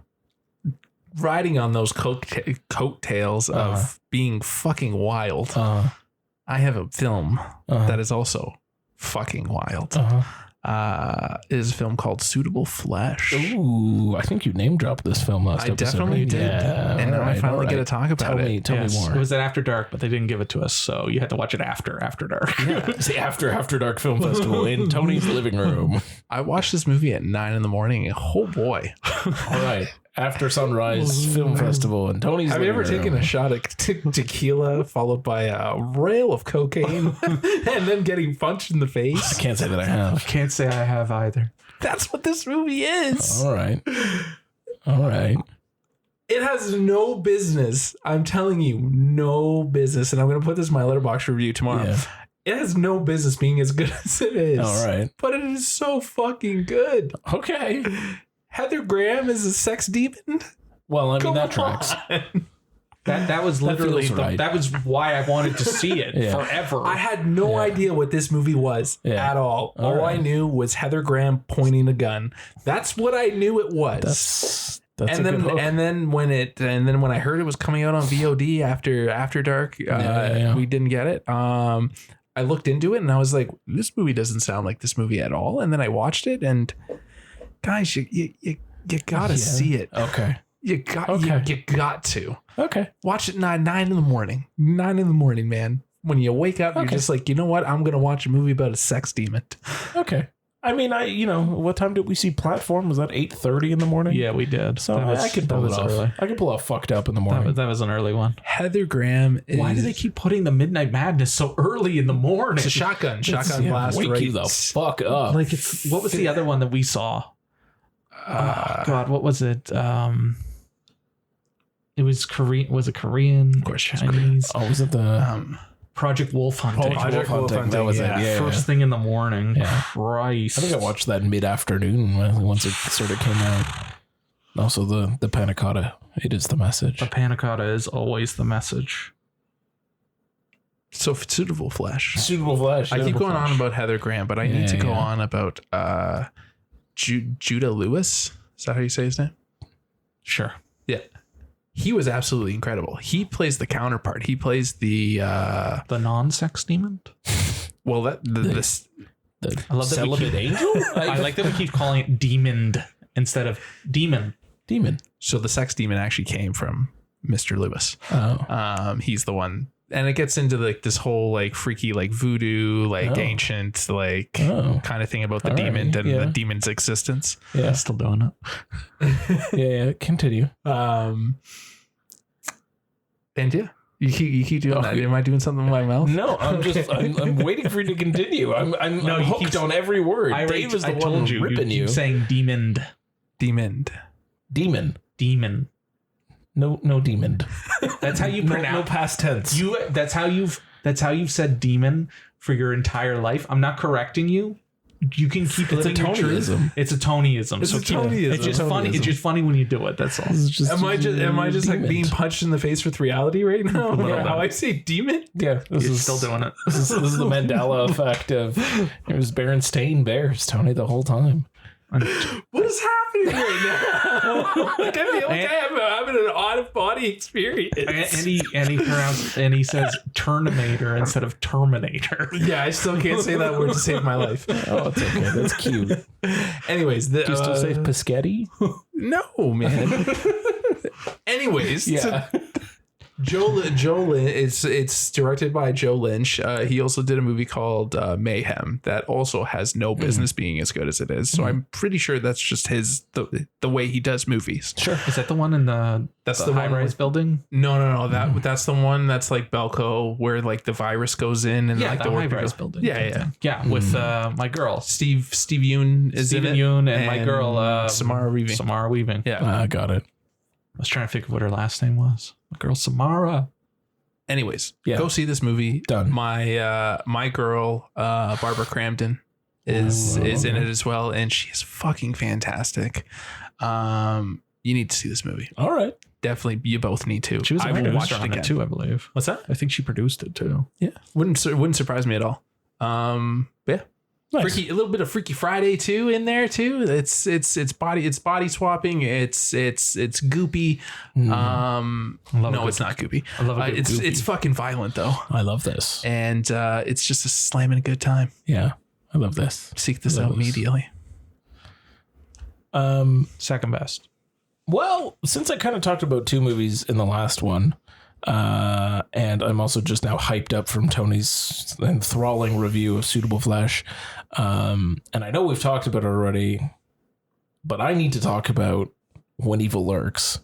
riding on those coattails of being fucking wild. I have a film that is also fucking wild. It is a film called Suitable Flesh. Ooh, I think you name dropped this film last I episode. definitely right? did. Yeah, And now I alright, finally alright. get to talk about it. Tell me more. It was at After Dark, but they didn't give it to us, so you had to watch it after Dark. It's the After Dark Film Festival in Tony's living room. I watched this movie at 9 a.m. and oh boy. All right. After Sunrise Film Festival in Tony's Have you living ever taken room. a shot of tequila followed by a rail of cocaine and then getting punched in the I face? can't say that I have. Can't say I have either. That's what this movie is. All right. It has no business. I'm telling you, no business. And I'm going to put this in my Letterboxd review tomorrow. Yeah. It has no business being as good as it is. All right. But it is so fucking good. Okay. Heather Graham is a sex demon. Well, I mean, Come that tracks. on. That was literally feels right. that was why I wanted to see it Yeah. forever. I had no idea what this movie was Yeah. at all. All All I right. knew was Heather Graham pointing a gun. That's what I knew it was. That's and a then good hook. and then when I heard it was coming out on VOD after Dark, Yeah. we didn't get it. I looked into it and I was like, this movie doesn't sound like this movie at all. And then I watched it and guys, you gotta see it. Okay. You got to Okay. watch it 9 in the morning. 9 in the morning, man. When you wake up, you're Okay. just like, you know what? I'm gonna watch a movie about a sex demon. Okay. I mean, what time did we see Platform? Was that 8:30 in the morning? yeah, we did. So That was- I could that pull it was off. early. I could pull off fucked up in the morning. That was an early one. Heather Graham is Why do they keep putting the Midnight Madness so early in the morning? it's a shotgun Yeah, blast wake right you the fuck up. Like it's what was the other one that we saw? Oh God, what was it? It was Korean. Was it Korean? Of course, Chinese. Oh, was it the Project Wolf Hunting. Project Wolf Hunting? That was it. Yeah. First thing in the morning. Yeah. Christ. I think I watched that mid-afternoon once it sort of came out. Also, the panna cotta. It is the message. The panna cotta is always the message. So Suitable Flesh. Suitable Flesh. I keep going on about Heather Graham, but I need to go on about Judah Lewis. Is that how you say his name? Sure. Yeah. He was absolutely incredible. He plays the counterpart. He plays the The non-sex demon. well that this The I love that we celibate keep- angel? I like that we keep calling it demoned instead of demon. Demon. so the sex demon actually came from Mr. Lewis. Oh. He's the one, and it gets into like this whole like freaky like voodoo like ancient like kind of thing about the All right, demon and yeah. the demon's existence. Yeah. Still doing it. Yeah. Continue. And yeah, You keep doing that. Am I doing something with my mouth? No, I'm waiting for you to continue. I'm hooked on every word. Dave is the one ripping you. Saying demon. Demon. No demon. That's how you pronounce. No past tense. That's how you've said demon for your entire life. I'm not correcting you. You can keep living your truth. It's a Tonyism. It's a Tonyism. It's just funny. It's just funny when you do it. That's all. Am I just like being punched in the face with reality right now? How I say demon? Yeah, You're still doing it. This is the Mandela effect of it was Berenstain Bears, Tony, the whole time. What is happening right now? Like I feel like I'm having an out-of-body experience. And he says Terminator instead of Terminator. Yeah, I still can't say that word to save my life. Oh, it's okay. That's cute. Anyways, do you still say Piscetti? No, man. Anyways, yeah. Joe Lynch. It's directed by Joe Lynch. He also did a movie called Mayhem that also has no business being as good as it is. So I'm pretty sure that's just the way he does movies. Sure. Is that the one in the high-rise building? No. That's the one that's like Belko, where like the virus goes in and like the high-rise building. Yeah. With my girl Steve Yeun is in it. Yeun and my girl Samara Weaving. Yeah, I got it. I was trying to think of what her last name was. My girl Samara. Anyways, go see this movie. Done. My girl Barbara Crampton is in it as well, and she is fucking fantastic. You need to see this movie. All right. Definitely, you both need to. She was I will watch it on again it too, I believe. What's that? I think she produced it too. Yeah, wouldn't surprise me at all. Yeah. Nice. A little bit of Freaky Friday too in there too. It's body swapping. It's goopy. It's not goopy. I love it. It's fucking violent though. I love this. And it's just a slamming a good time. Yeah, I love this. Seek this out immediately. Second best. Well, since I kind of talked about two movies in the last one, and I'm also just now hyped up from Tony's enthralling review of Suitable Flesh. And I know we've talked about it already, but I need to talk about When Evil Lurks.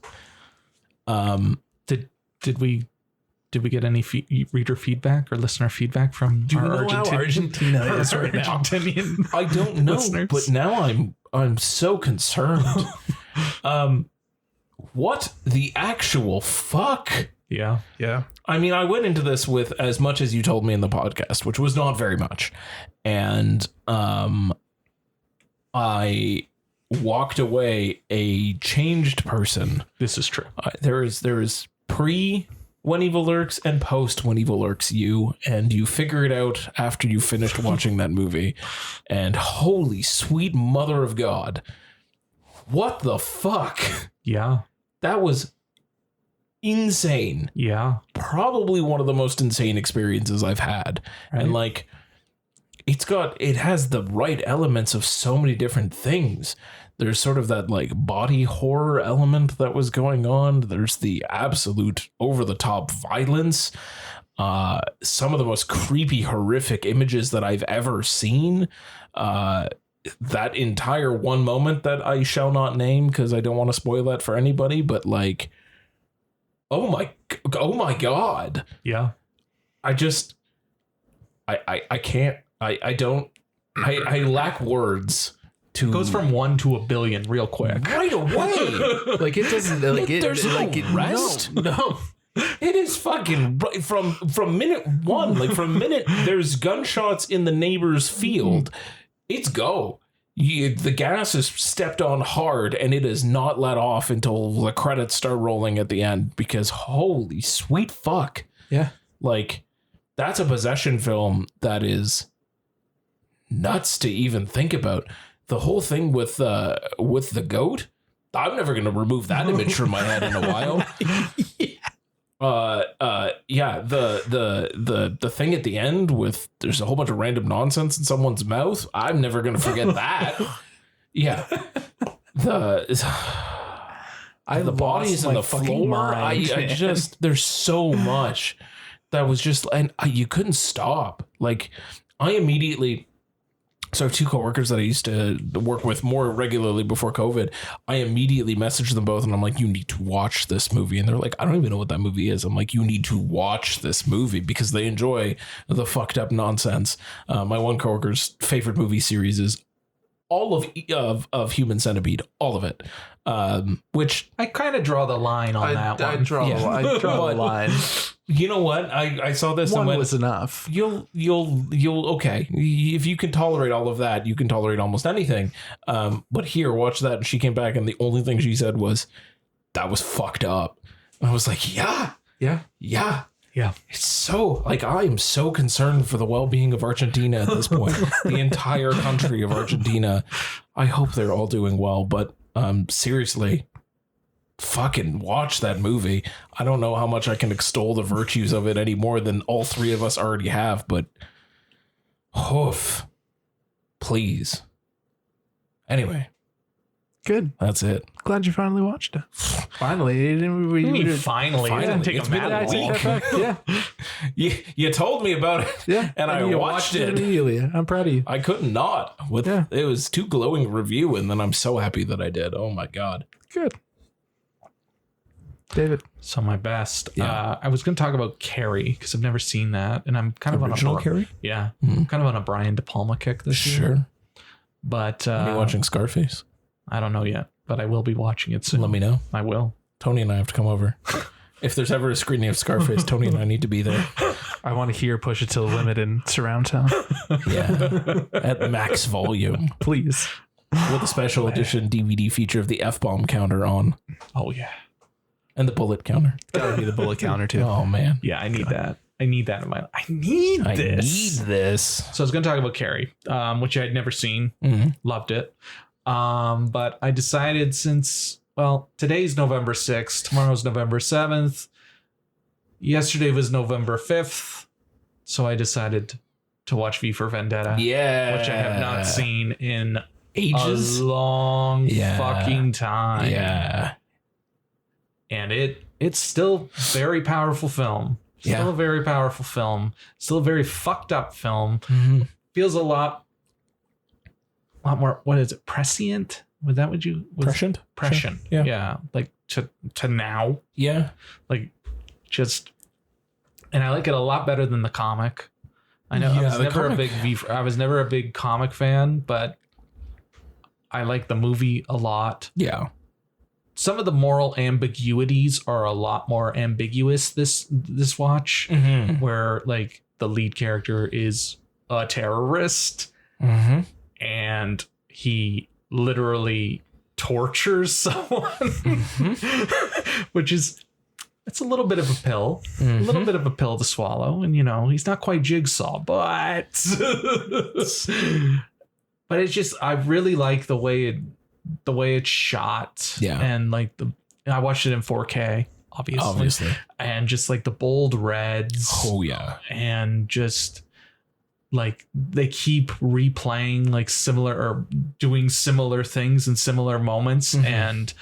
Did we get any reader feedback or listener feedback from Argentina is right now? Argentinian I don't know, listeners? but now I'm so concerned. What the actual fuck? Yeah. I mean, I went into this with as much as you told me in the podcast, which was not very much. And I walked away a changed person. This is true. There is pre When Evil Lurks and post When Evil Lurks you, and you figure it out after you finished watching that movie. And holy sweet mother of God, what the fuck? Yeah. That was insane. Yeah. Probably one of the most insane experiences I've had. Right. And like, it has the right elements of so many different things. There's sort of that like body horror element that was going on. There's the absolute over the top violence. Some of the most creepy, horrific images that I've ever seen. That entire one moment that I shall not name because I don't want to spoil that for anybody, but like, oh my God. Yeah. I lack words to. It goes from 1 to 1 billion real quick. Right away. Like it doesn't like it. There's like no rest. No. It is fucking from minute one. Like from minute there's gunshots in the neighbor's field. It's go. The gas is stepped on hard and it is not let off until the credits start rolling at the end because holy sweet fuck. Yeah. Like that's a possession film that is nuts to even think about. The whole thing with the goat, I'm never going to remove that image from my head in a while. The thing at the end with there's a whole bunch of random nonsense in someone's mouth. I'm never gonna forget that. Yeah. The bodies in the floor. I just there's so much that was just and you couldn't stop. Like I immediately So I have two coworkers that I used to work with more regularly before COVID. I immediately messaged them both and I'm like, you need to watch this movie. And they're like, I don't even know what that movie is. I'm like, you need to watch this movie because they enjoy the fucked up nonsense. My one coworker's favorite movie series is all of Human Centipede, all of it. Which I kind of draw the line on that one. I draw the line. You know what? I saw this One and went, was enough. You'll okay. If you can tolerate all of that, you can tolerate almost anything. But here, watch that. And she came back and the only thing she said was, that was fucked up. And I was like, yeah. It's so like, I am so concerned for the well-being of Argentina at this point. The entire country of Argentina. I hope they're all doing well, but seriously, fucking watch that movie. I don't know how much I can extol the virtues of it any more than all three of us already have, but please. Anyway, good. That's it. Glad you finally watched it. Finally, What do you mean finally? It didn't take It's a been mad a week. week. Yeah, You told me about it. yeah. And I you watched it. immediately. I'm proud of you. I couldn't not. It was too glowing review, and then I'm so happy that I did. Oh my god. Good. David. So my best. Yeah. I was going to talk about Carrie because I've never seen that, and I'm kind Original of on a Carrie? Yeah, I'm kind of on a Brian De Palma kick this year. Sure. But Are you watching Scarface? I don't know yet, but I will be watching it soon. Let me know. I will. Tony and I have to come over. If there's ever a screening of Scarface, Tony and I need to be there. I want to hear Push It to the Limit in surround sound. Yeah. At max volume. Please. With a special edition DVD feature of the F-bomb counter on. Oh yeah, And the bullet counter. Gotta be the bullet counter too. Oh, man. yeah. I need that. I need that in my life. I need this. So I was going to talk about Carrie, which I had never seen. Mhm. Loved it. But I decided today's November 6th, tomorrow's November 7th. Yesterday was November 5th. So I decided to watch V for Vendetta. Yeah. Which I have not seen in Ages. a long Yeah. fucking time. Yeah. And it's still very powerful film. Still a very powerful film. Still a very fucked up film. Mm-hmm. Feels a lot more. What is it? Prescient? Was that what you? Prescient? Prescient. Sure. Yeah. Yeah. Like to now. Yeah. Like just. And I like it a lot better than the comic. I know Yeah, I was the never comic- I was never a big comic fan, but I like the movie a lot. Yeah. Some of the moral ambiguities are a lot more ambiguous this watch, Mm-hmm. where like the lead character is a terrorist Mm-hmm. and he literally tortures someone, which is it's a little bit of a pill, a little bit of a pill to swallow. And he's not quite Jigsaw, but but it's just I really like the way it's shot. Yeah. And like I watched it in 4K, obviously. And just like the bold reds. Oh, yeah. And just like they keep replaying like similar or doing similar things in similar moments. Mm-hmm. And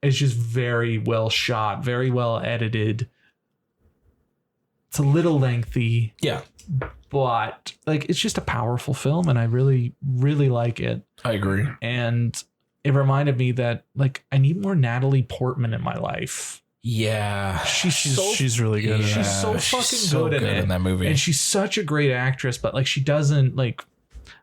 it's just very well shot, very well edited. It's a little lengthy. Yeah. But like it's just a powerful film and I really, really like it. I agree. And it reminded me that like I need more Natalie Portman in my life. Yeah. She's really good. She's at so that. fucking good in it. that movie. And she's such a great actress, but like she doesn't like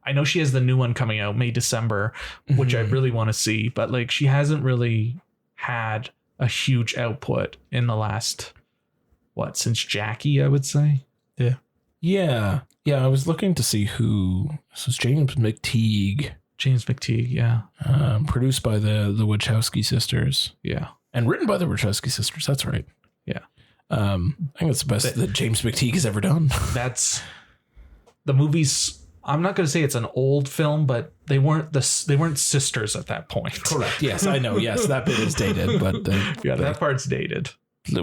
I know she has the new one coming out May, December, which I really want to see, but like she hasn't really had a huge output in the last since Jackie, I would say. Yeah. I was looking to see who. This is James McTeague. Yeah. Produced by the Wachowski sisters. Yeah. And written by the Wachowski sisters. That's right. Yeah. I think that's the best that James McTeague has ever done. That's the movies. I'm not going to say it's an old film, but they weren't sisters at that point. Correct. Yes, I know. Yes, that bit is dated, but that part's dated.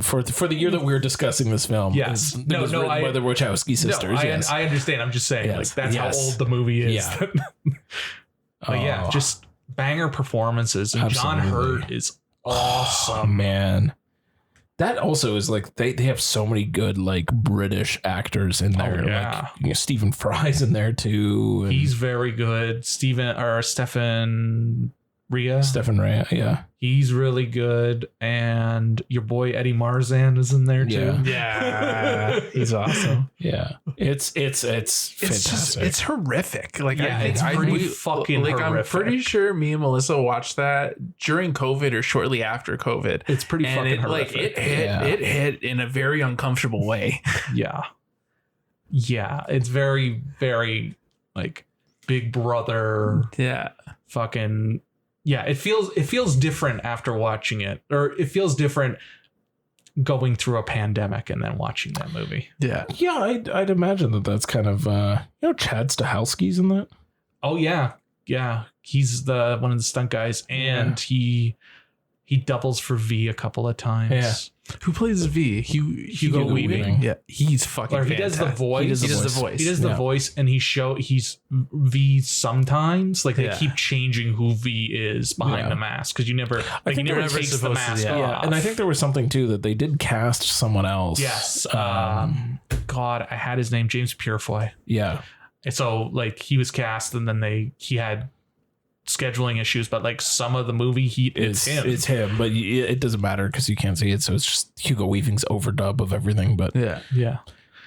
For the year that we're discussing this film, yes, it was written by the Wachowski sisters. No, I understand. I'm just saying, like that's how old the movie is. Yeah. But yeah, just banger performances, and John Absolutely. Hurt is awesome. Oh, man. That also is like they have so many good like British actors in there. yeah. Like Stephen Fry's in there too. He's very good. Stephen Rea. Yeah. He's really good. And your boy Eddie Marzan is in there too. Yeah, he's awesome. Yeah. It's fantastic. It's horrific. Like Yeah, I think it's pretty fucking like horrific. I'm pretty sure me and Melissa watched that during COVID or shortly after COVID. It's pretty And fucking it, like horrific. it hit in a very uncomfortable way. Yeah. Yeah. It's very, very like Big Brother Yeah. fucking. Yeah. It feels different after watching it, or it feels different going through a pandemic and then watching that movie. Yeah. Yeah, I'd imagine that's kind of Chad Stahelski's in that. Oh yeah. Yeah. He's one of the stunt guys, and he doubles for V a couple of times. Yeah. Who plays V? Hugo Weaving. Yeah, he's fucking. Or he does the fantastic. voice. He does the voice. He does the Yeah. voice, and he's V sometimes. Like they Yeah. keep changing who V is behind Yeah. the mask, because you never. think he they're never never takes the supposed to, mask yeah. off. Yeah, and I think there was something too that they did cast someone else. yes. God, I had his name, James Purefoy. Yeah. And so like he was cast, and then he had scheduling issues, but like some of the movie it's him. It's him, but it doesn't matter because you can't see it. So it's just Hugo Weaving's overdub of everything. But Yeah. Yeah.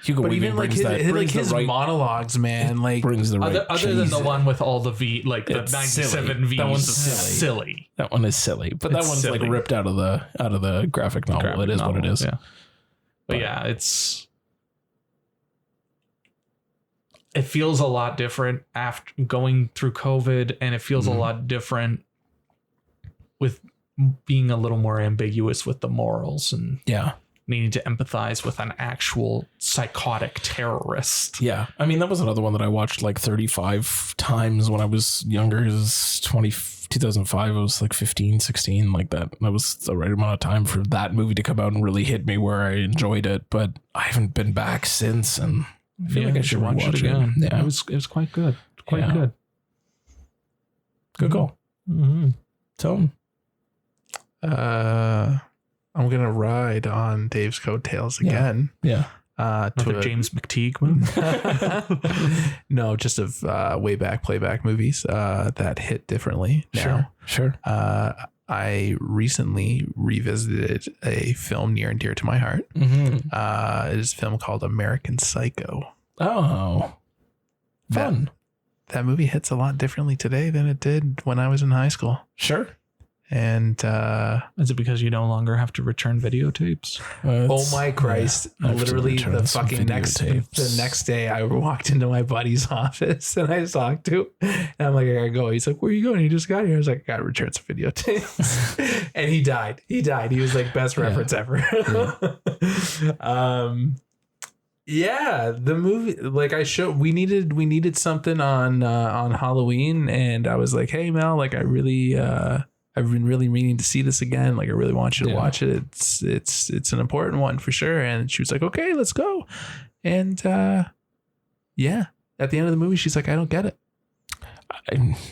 Hugo But Weaving even like brings his the right monologues, man, like brings the right. Other than the cheese. one with all the V, like the It's 97 silly. V's. That one's silly. That one is silly, but that It's one's silly. like ripped out of the graphic novel. Graphic it is what it novel, is. Yeah. But yeah, it feels a lot different after going through COVID, and it feels a lot different with being a little more ambiguous with the morals and Yeah. needing to empathize with an actual psychotic terrorist. Yeah. I mean, that was another one that I watched like 35 times when I was younger. It was 2005. I was like 15, 16, like that. That was the right amount of time for that movie to come out and really hit me where I enjoyed it. But I haven't been back since, and I feel like I should watch it again. Yeah. It was quite good. Quite Yeah. good. Good call. Mm-hmm. Tone. I'm gonna ride on Dave's coattails again. Yeah. Another James McTeague movie. No, just of way back playback movies that hit differently now. Sure. I recently revisited a film near and dear to my heart. Mm-hmm. It is a film called American Psycho. Oh. Fun. That movie hits a lot differently today than it did when I was in high school. Sure. And Is it because you no longer have to return videosapes? oh my Christ! I have to Literally, return the some fucking videotapes. the next day, I walked into my buddy's office and I talked to him. And I'm like, I gotta go. He's like, where are you going? He just got here. I was like, I gotta return some videotapes. And he died. He was like best reference ever. Yeah, the movie, like we needed something on Halloween, and I was like, hey Mel, like I've been really meaning to see this again. Like I really want you to watch it. It's an important one for sure. And she was like, okay, let's go. And yeah, at the end of the movie, she's like, I don't get it.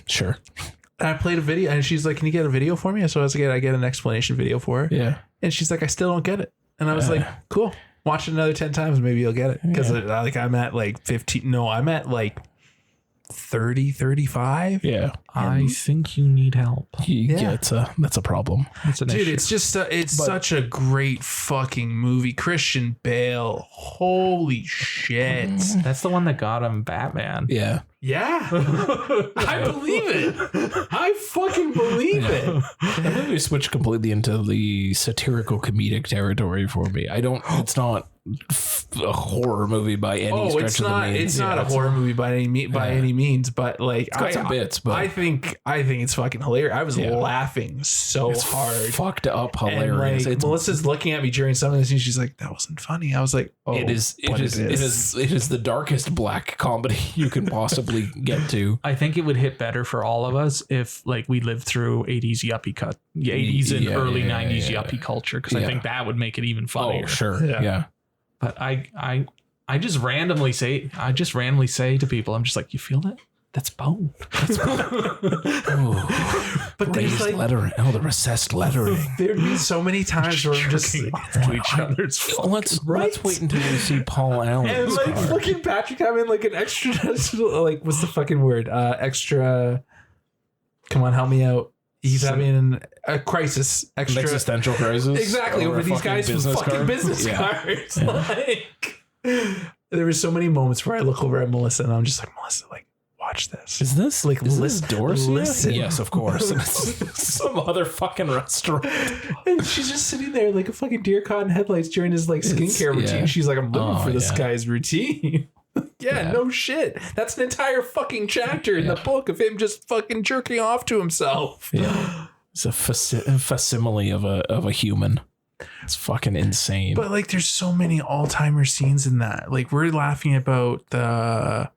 Sure. And I played a video, and she's like, can you get a video for me? So I was like, I get an explanation video for her. Yeah. And she's like, I still don't get it. And I was like, cool. Watch it another 10 times. Maybe you'll get it. Because like I'm at like 15. No, I'm at like 30, 35. Yeah. I think you need help. That's a problem. It's an Dude, issue. it's just such a great fucking movie. Christian Bale, holy shit! That's the one that got him Batman. Yeah. Yeah, I believe it. I fucking believe it. That movie switched completely into the satirical comedic territory for me. It's not a horror movie by any stretch it's of the not. means. It's not a horror movie by any means. But like, It's got some bits, but I think it's fucking hilarious. I was laughing so hard. fucked up And hilarious. like, Melissa's looking at me during some of this, and she's like, "That wasn't funny." I was like, "Oh, it is the darkest black comedy you can possibly get to. I think it would hit better for all of us if like we lived through 80s yuppie 80s and early 90s yuppie culture, because I think that would make it even funnier. Oh, sure. Yeah. But I just randomly say to people, I'm just like, you feel that? That's bone. But there's like lettering. Oh, the recessed lettering. there'd be so many times where I'm just Jerking off to each other's Let's wait until we see Paul Allen. and like fucking Patrick having like an extra like what's the fucking word? Extra. Come on, help me out. He's having a crisis. Extra existential crisis. exactly over these guys with fucking business cards. Yeah. Like there were so many moments where I look over at Melissa and I'm just like, Melissa, like, watch this. Is this Like, is listen- this Dorsey? listen. Yes, of course. Some other fucking restaurant. And she's just sitting there like a fucking deer caught in headlights during his like skincare routine. yeah. She's like, I'm living Oh, for this yeah. guy's routine. Yeah, no shit. That's an entire fucking chapter in the book of him just fucking jerking off to himself. Yeah, it's a facsimile of a human. It's fucking insane. But like, there's so many all-timer scenes in that. Like, we're laughing about the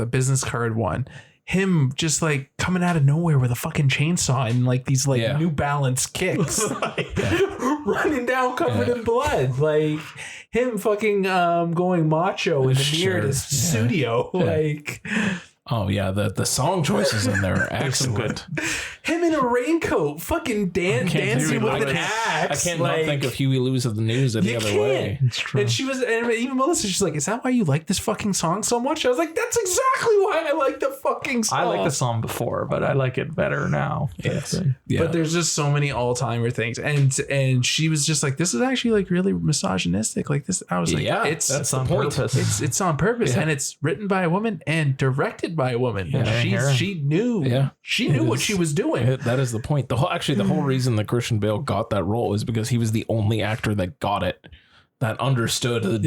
business card one. Him just like coming out of nowhere with a fucking chainsaw and like these like New Balance kicks, like, running down covered in blood. Like him fucking going macho in the mirror at his studio. Like, oh yeah, the song choices in there are excellent. him in a raincoat, fucking dancing with an axe. I can't not think of Huey Lewis of the News any other way. It's true. And she was, and even Melissa, she's like, "Is that why you like this fucking song so much?" I was like, "That's exactly why I like the fucking song." I like the song before, but I like it better now. Yes. Yeah. But there's just so many all-timer things, and she was just like, "This is actually like really misogynistic." Like this, I was like, Yeah, "It's that's on the point. purpose. it's on purpose, and it's written by a woman and directed by a woman. Yeah. She knew, she knew what she was doing." That is the point. The whole reason that Christian Bale got that role is because he was the only actor that got it, that understood the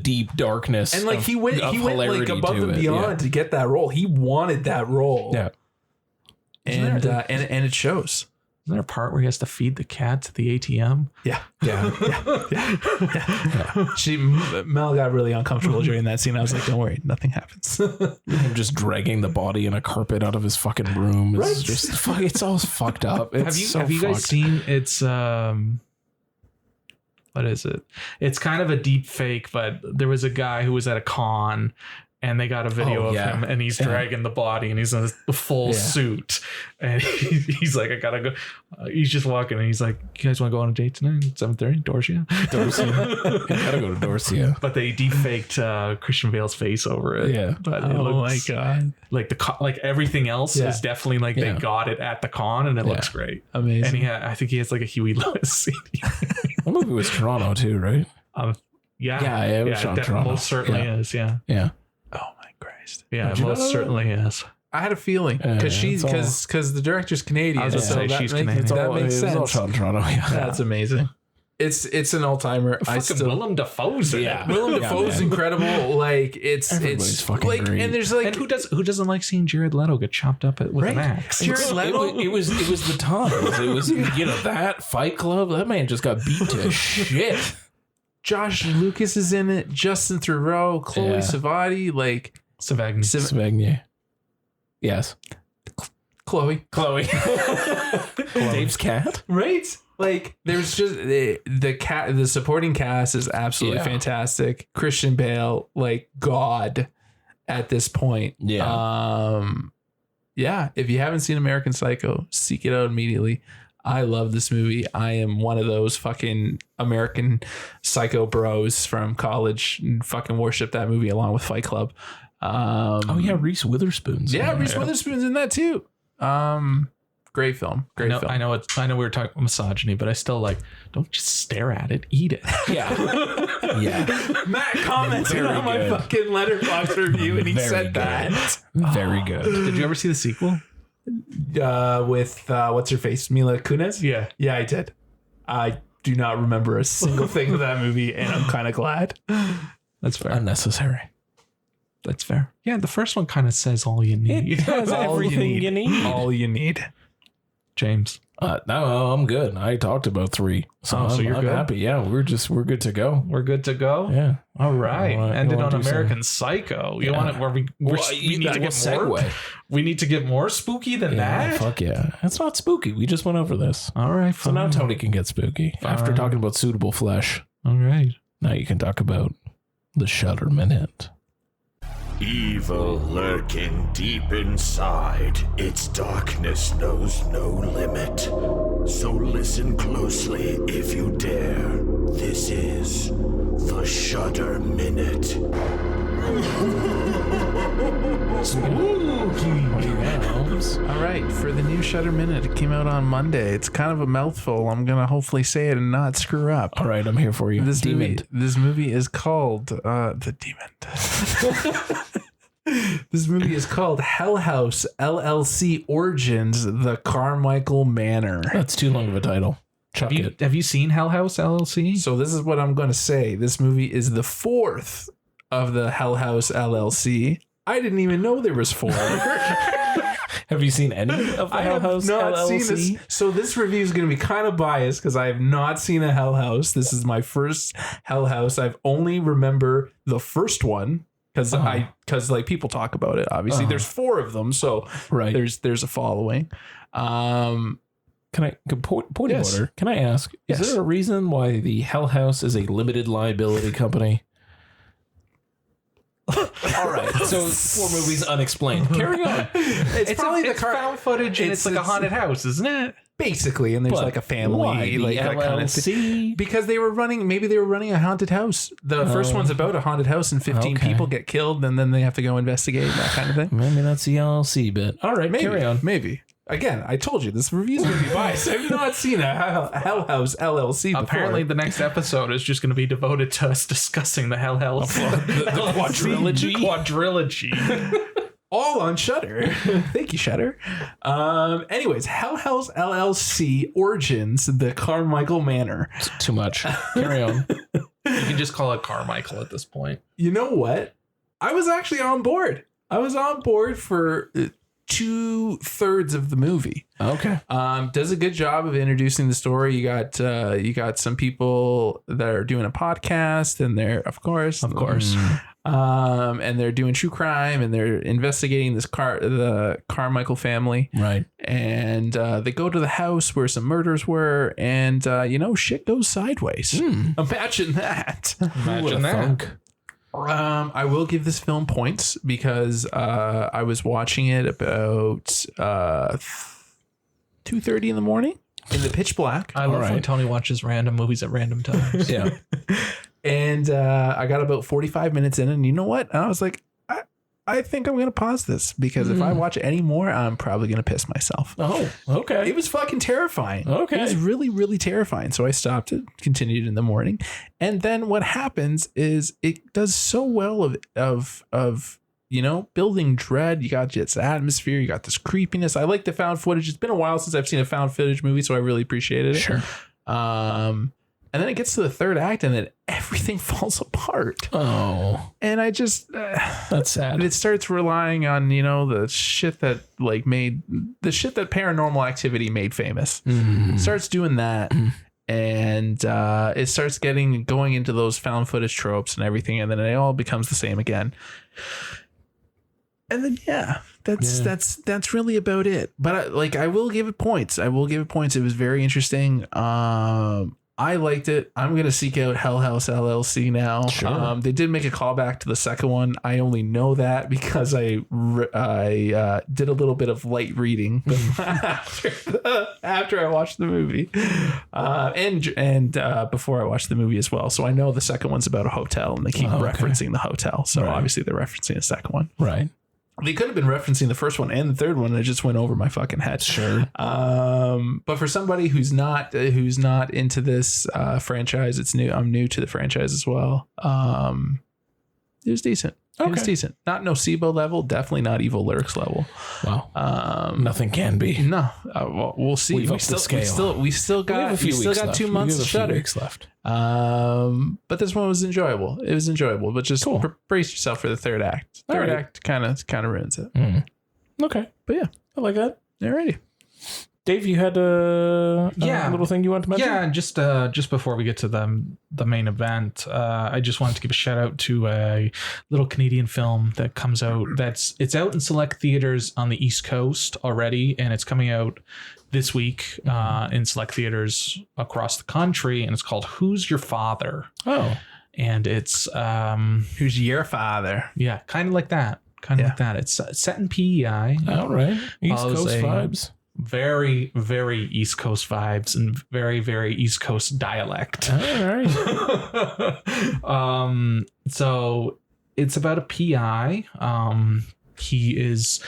deep darkness, And like he went like above and beyond to get that role. He wanted that role. Yeah, and it shows. Isn't there a part where he has to feed the cat to the ATM? Yeah. yeah. Mel got really uncomfortable during that scene. I was like, "Don't worry, nothing happens." Him just dragging the body in a carpet out of his fucking room is just it's all fucked up. It's Have you guys seen it's what is it? It's kind of a deep fake, but there was a guy who was at a con and they got a video of him and he's dragging the body and he's in the full suit and he's like, I gotta go. He's just walking and he's like, you guys want to go on a date tonight? 7:30, Dorsia. You gotta go to Dorsia. But they deep faked Christian Bale's face over it. Yeah. But it looks, my god, like like everything else is definitely like they got it at the con and it looks great. amazing. And I think he has like a Huey Lewis CD. The movie was Toronto too, right? Yeah, it was shot in Toronto. Most certainly is. Yeah. Oh my Christ. Yeah, Did you most know that? certainly is. I had a feeling because because the director's Canadian. I was gonna say that she's makes- Canadian. That makes It was all sense. shot in Toronto. Yeah. That's amazing. It's an all timer. I Fucking still Willem Dafoe's in it. Willem Dafoe's man. incredible. Like Everybody's fucking like great. and there's like And who doesn't like seeing Jared Leto get chopped up with an axe? Jared Leto. It was the times. It was that Fight Club. That man just got beat to shit. Josh Lucas is in it. Justin Theroux, Chloe Savati, like Savagny. Savagny. Yes. Chloe, Dave's cat. right? Like there's just the supporting cast is absolutely fantastic. Christian Bale, like God at this point. Yeah. If you haven't seen American Psycho, seek it out immediately. I love this movie. I am one of those fucking American Psycho bros from college and fucking worship that movie along with Fight Club. Reese Witherspoon's. Reese Witherspoon's in that too. Great film. Great film. I know we were talking about misogyny, but I still don't just stare at it, eat it. Yeah. Yeah. Matt commented Very on my good. fucking Letterboxd review and he Very said good. that. Very good. Did you ever see the sequel? With what's her face? Mila Kunis? Yeah, I did. I do not remember a single thing of that movie, and I'm kind of glad. That's fair. Unnecessary. That's fair. Yeah, the first one kind of says all you need. It has All everything you need. All you need. James. No, I'm good. I talked about 3. So you're I'm good? happy. Yeah, we're good to go. We're good to go. Yeah. All right. You Ended wanna on do American Psycho. You want it where we need to get more? segue. We need to get more spooky than Yeah, that. fuck yeah. It's not spooky. We just went over this. All right. So now Tony can get spooky. After talking about suitable flesh, All right. now you can talk about the Shutter Minute. Evil lurking deep inside, its darkness knows no limit. So listen closely if you dare. This is the Shudder Minute. All right, for the new Shudder Minute, it came out on Monday. It's kind of a mouthful. I'm gonna hopefully say it and not screw up. All right, I'm here for you. This movie is called The Demon. This movie is called Hell House LLC Origins: The Carmichael Manor. That's too long of a title. Have you seen Hell House LLC? So this is what I'm going to say. This movie is the fourth of the Hell House LLC. I didn't even know there was 4. Have you seen any of the I Hell have House not LLC? seen this. So this review is going to be kind of biased because I have not seen a Hell House. This is my first Hell House. I've only remember the first one because like people talk about it. Obviously, there's 4 of them, so Right. there's a following. Can I point Yes. of order? Can I ask? Yes. Is there a reason why the Hell House is a limited liability company? All right, so 4 movies unexplained. Carry on. It's probably the found footage and it's like a haunted house, isn't it? basically, and there's But like a family, why? like The that kind of thing. LLC? Because they were running a haunted house. The first one's about a haunted house and 15 Okay. people get killed and then they have to go investigate that kind of thing. Maybe that's the LLC bit. All right, Maybe, carry on. Maybe. Again, I told you this review's going to be biased. I've not seen a Hell House LLC before. Apparently, the next episode is just going to be devoted to us discussing the Hell House. The quadrilogy. Quadrilogy. all on Shudder. Thank you, Shudder. Anyways, Hell House LLC Origins: The Carmichael Manor. It's too much. Carry on. You can just call it Carmichael at this point. You know what? I was actually on board. I was on board for 2/3 of the movie. Okay. Does a good job of introducing the story. You got some people that are doing a podcast, and they're of course, and they're doing true crime, and they're investigating the Carmichael family. Right. And they go to the house where some murders were, and shit goes sideways. Imagine that. Imagine that. I will give this film points because I was watching it about 2:30 in the morning in the pitch black. I love when Tony watches random movies at random times. Yeah. And I got about 45 minutes in, and you know what? And I was like, I think I'm going to pause this because if I watch it anymore, I'm probably going to piss myself. Oh, okay. It was fucking terrifying. Okay. It was really, really terrifying. So I stopped it, continued in the morning. And then what happens is it does so well of building dread. You got this atmosphere, you got this creepiness. I like the found footage. It's been a while since I've seen a found footage movie, so I really appreciated it. Sure. And then it gets to the third act and then everything falls apart. Oh, And I just that's sad. it starts relying on, the shit that Paranormal Activity made famous. Starts doing that. And it starts going into those found footage tropes and everything, and then it all becomes the same again. And then that's really about it. But I will give it points. It was very interesting. I liked it. I'm gonna seek out Hell House LLC now. Sure. They did make a callback to the second one. I only know that because I did a little bit of light reading after I watched the movie, and before I watched the movie as well. So I know the second one's about a hotel, and they keep referencing the hotel. So obviously they're referencing the second one. Right. They could have been referencing the first one and the third one. And it just went over my fucking head. Sure. But for somebody who's not into this franchise, it's new. I'm new to the franchise as well. It was decent. It was decent. Not Nocebo level. Definitely not Evil Lyrics level. Wow. Nothing can be. No. Well, we'll see. We've upped the scale. We still got 2 months to shut it. left. But this one was enjoyable. It was enjoyable. But just brace yourself for the third act. Third act kind of ruins it. Okay. But yeah, I like that. alrighty. Dave, you had a little thing you wanted to mention? Yeah, just before we get to the main event, I just wanted to give a shout out to a little Canadian film that comes out. It's out in select theaters on the East Coast already, and it's coming out this week in select theaters across the country, and it's called Who's Your Father? Oh. and it's Who's your father? yeah, kind of like that. It's set in PEI. All right. East Follows Coast a vibes. Very, very East Coast vibes and very, very East Coast dialect. All right. So it's about a PI. He is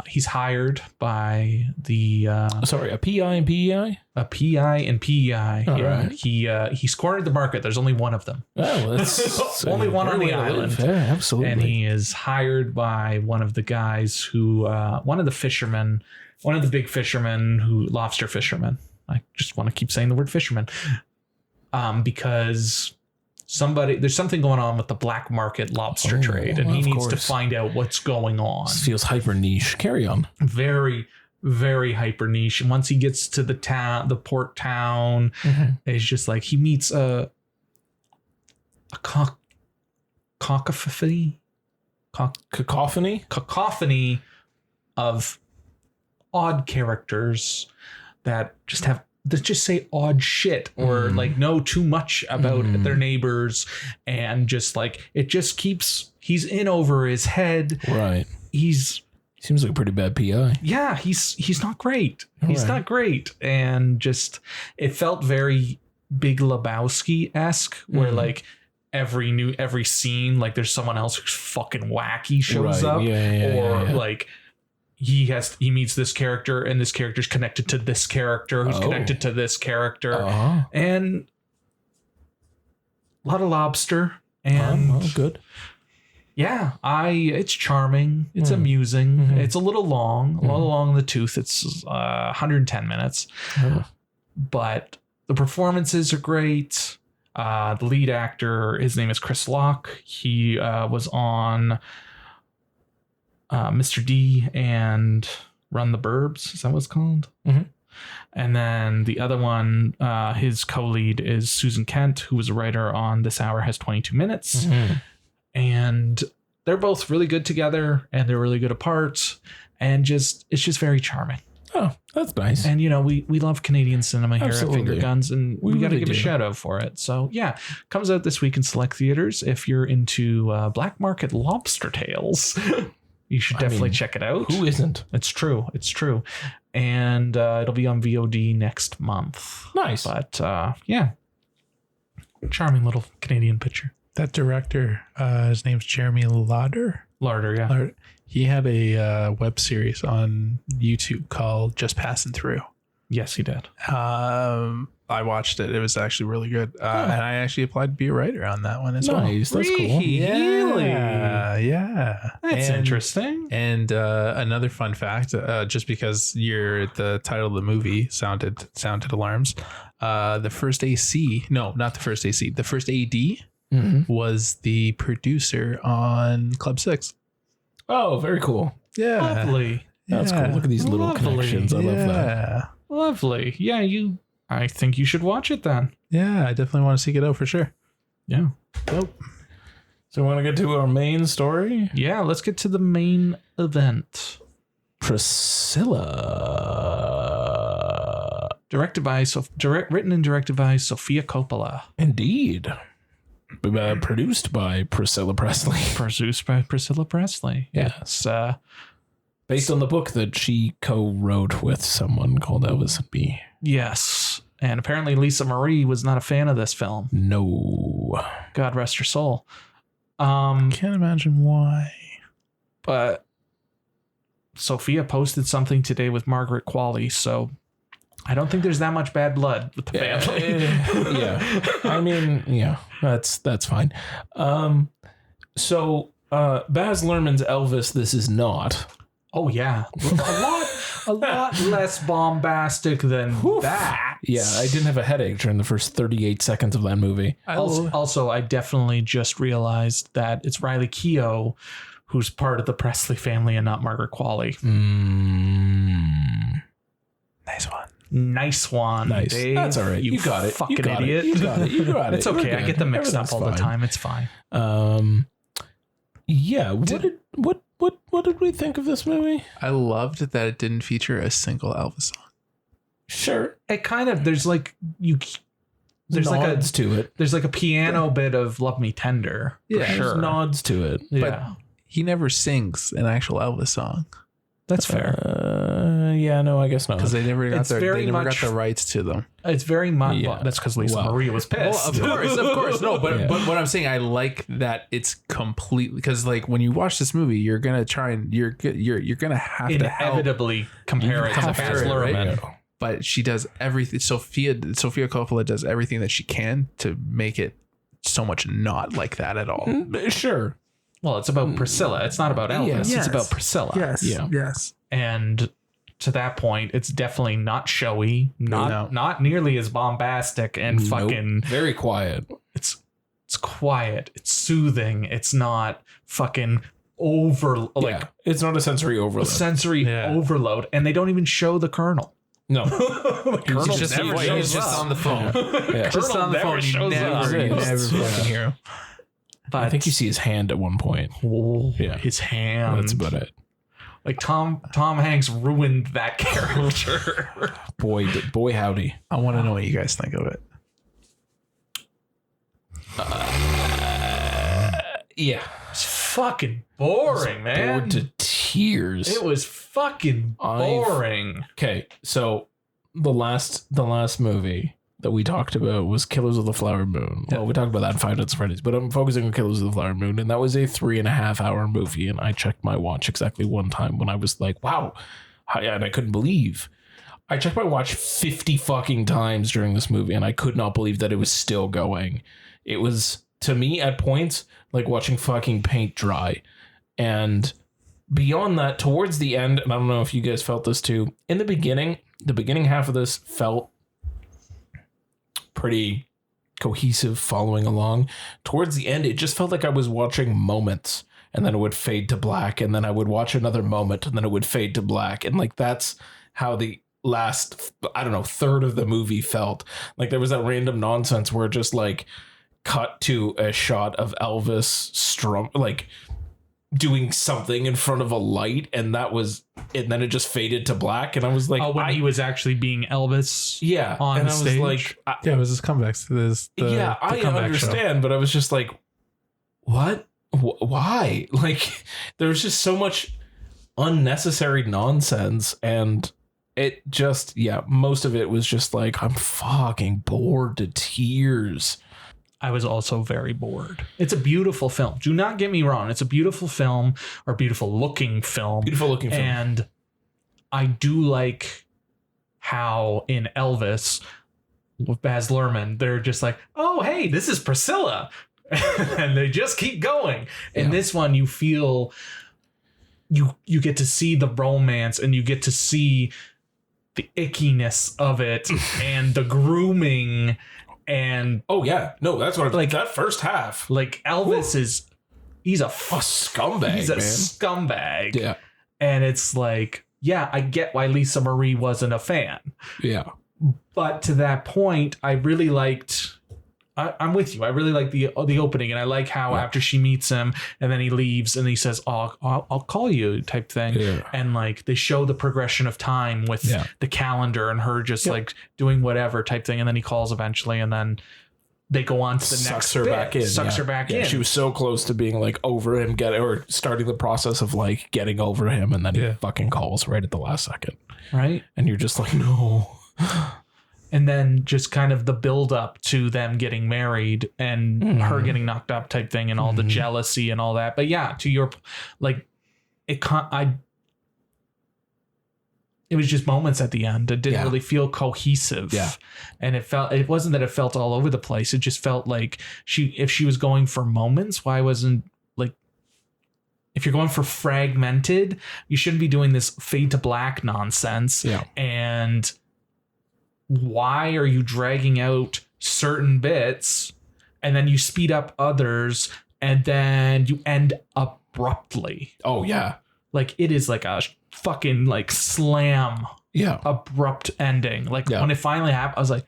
he's hired by the Sorry, a PI and PEI? a PI and PEI. All Yeah. right. He's cornered the market. There's only one of them. Oh, that's Only one on great the way to live. island. Yeah, absolutely. And he is hired by one of the guys who one of the big fishermen lobster fishermen. I just want to keep saying the word fisherman. Because there's something going on with the black market lobster trade, and he needs to find out what's going on. This feels hyper niche. Carry on. Very, very hyper niche. And once he gets to the port town, it's just like he meets a cacophony of odd characters that just say odd shit or like know too much about their neighbors, and just like it just keeps he's in over his head. Right. Seems like a pretty bad PI. Yeah, he's not great. He's not great. And just it felt very Big Lebowski-esque, where like every scene, like there's someone else who's fucking wacky shows up. Like he meets this character, and this character's connected to this character who's connected to this character. And a lot of lobster. And good. Yeah, it's charming. It's amusing. It's a little long in the tooth. It's 110 minutes. But the performances are great. The lead actor, his name is Chris Locke. He was on Mr. D and Run the Burbs. Is that what it's called? And then the other one, his co-lead is Susan Kent, who was a writer on This Hour Has 22 Minutes. And they're both really good together, and they're really good apart, and it's just very charming. Oh, that's nice. And we love Canadian cinema here Absolutely. at Finger Guns, and we got to really give a shout out for it. So yeah, comes out this week in select theaters. If you're into black market lobster tales, you should definitely check it out. Who isn't? It's true. And it'll be on VOD next month. Nice. But yeah, charming little Canadian picture. That director, his name's Jeremy Larder. Yeah. He had a web series on YouTube called Just Passing Through. Yes, he did. I watched it. It was actually really good. And I actually applied to be a writer on that one as well. Nice. That's cool. Really? Yeah. That's interesting. And another fun fact, just because the title of the movie sounded alarms. The first AD was the producer on Club 6. Oh, very cool. Yeah. Lovely. That's cool. Look at these little connections. I love that. Lovely. Yeah, I think you should watch it then. Yeah, I definitely want to seek it out for sure. Yeah. Dope. So we want to get to our main story? Yeah, let's get to the main event. Priscilla. Written and directed by Sofia Coppola. Indeed. Produced by Priscilla Presley. Yes. Based on the book that she co-wrote with someone called Elvis and me. Yes. And apparently Lisa Marie was not a fan of this film. No. God rest her soul. Can't imagine why. But Sophia posted something today with Margaret Qualley, so I don't think there's that much bad blood with the family. Yeah. I mean, yeah, that's fine. So Baz Luhrmann's Elvis, this is not. Oh yeah, a lot less bombastic than that. Yeah, I didn't have a headache during the first 38 seconds of that movie. Also, I definitely just realized that it's Riley Keough who's part of the Presley family and not Margaret Qualley. Nice one. Nice. Dave. That's all right. You got it. Fucking idiot. You got it. It's okay. I get them mixed up all the time. It's fine. Yeah. What did we think of this movie? I loved that it didn't feature a single Elvis song. Sure. It kind of, there's like, you There's nods to it. There's like a piano bit of "Love Me Tender." Yeah, for sure. Nods to it. Yeah, He never sings an actual Elvis song that's fair. Yeah, no, I guess not. because they never got It's their, very they never much- got the rights to them. It's very much. Yeah. Well, that's because Lisa Well, Marie was pissed. Well, of course. No, but what I'm saying, I like that it's completely because like when you watch this movie, you're gonna try and you're gonna have to help. Inevitably compare it to Compare Baz it, right? Luhrmann. But she does everything. Sophia Coppola does everything that she can to make it so much not like that at all. Sure. Well, it's about Priscilla. It's not about Elvis. Yes. It's about Priscilla. Yeah. Yes. And to that point, it's definitely not showy, not nearly as bombastic and Nope. fucking. Very quiet. It's quiet. It's soothing. It's not fucking like it's not a sensory overload. sensory overload. And they don't even show the Colonel. No. Colonel Just, never he's shows just up. on the phone. Yeah. Just Colonel on the never phone. shows up. You never fucking hear him. But I think you see his hand at one point. Yeah. his hand. That's about it. Like Tom Hanks ruined that character. Boy, howdy. I want to know what you guys think of it. Yeah. It's fucking boring, man. Bored to tears. It was fucking boring. Okay, so the last movie that we talked about was Killers of the Flower Moon. Well, we talked about that in Five Nights at Freddy's, but I'm focusing on Killers of the Flower Moon, and that was a 3.5 hour movie, and I checked my watch exactly one time when I was like, wow, and I couldn't believe. I checked my watch 50 fucking times during this movie, and I could not believe that it was still going. It was, to me, at points, like watching fucking paint dry. And beyond that, towards the end, and I don't know if you guys felt this too, in the beginning half of this felt pretty cohesive, following along. Towards the end, it just felt like I was watching moments, and then it would fade to black, and then I would watch another moment, and then it would fade to black. And like that's how the last, I don't know, third of the movie felt. Like there was that random nonsense where it just like cut to a shot of Elvis like doing something in front of a light, and then it just faded to black, and I was like, when he was actually being Elvis, on and the I stage. was like, Yeah, it was his comebacks. I understand, but I was just like, what? Why? Like, there's just so much unnecessary nonsense, and it just, most of it was just like, I'm fucking bored to tears. I was also very bored. It's a beautiful film. Do not get me wrong. It's a beautiful film, or beautiful looking film. And I do like how in Elvis with Baz Luhrmann, they're just like, oh, hey, this is Priscilla. And they just keep going. In this one, you feel you get to see the romance, and you get to see the ickiness of it and the grooming. And that's what like that first half. Like Elvis he's a scumbag. He's a scumbag. Yeah. And it's like, I get why Lisa Marie wasn't a fan. Yeah. But to that point, I really liked I'm with you. I really like the opening, and I like how after she meets him and then he leaves and he says, "Oh, I'll call you," type thing. Yeah. And like they show the progression of time with the calendar and her just like doing whatever type thing, and then he calls eventually, and then they go on to the next bit. Sucks her back in. She was so close to being like over him, or starting the process of like getting over him, and then he fucking calls right at the last second. Right. And you're just like, no. And then just kind of the build up to them getting married and her getting knocked up type thing, and all the jealousy and all that. But to your, like, it was just moments at the end. It didn't really feel cohesive. Yeah. And it wasn't that it felt all over the place. It just felt like if she was going for moments, why wasn't, like, if you're going for fragmented, you shouldn't be doing this fade to black nonsense. Yeah. And why are you dragging out certain bits and then you speed up others and then you end abruptly? Oh yeah. Like it is like a fucking like slam. Yeah. Abrupt ending. Like when it finally happened, I was like,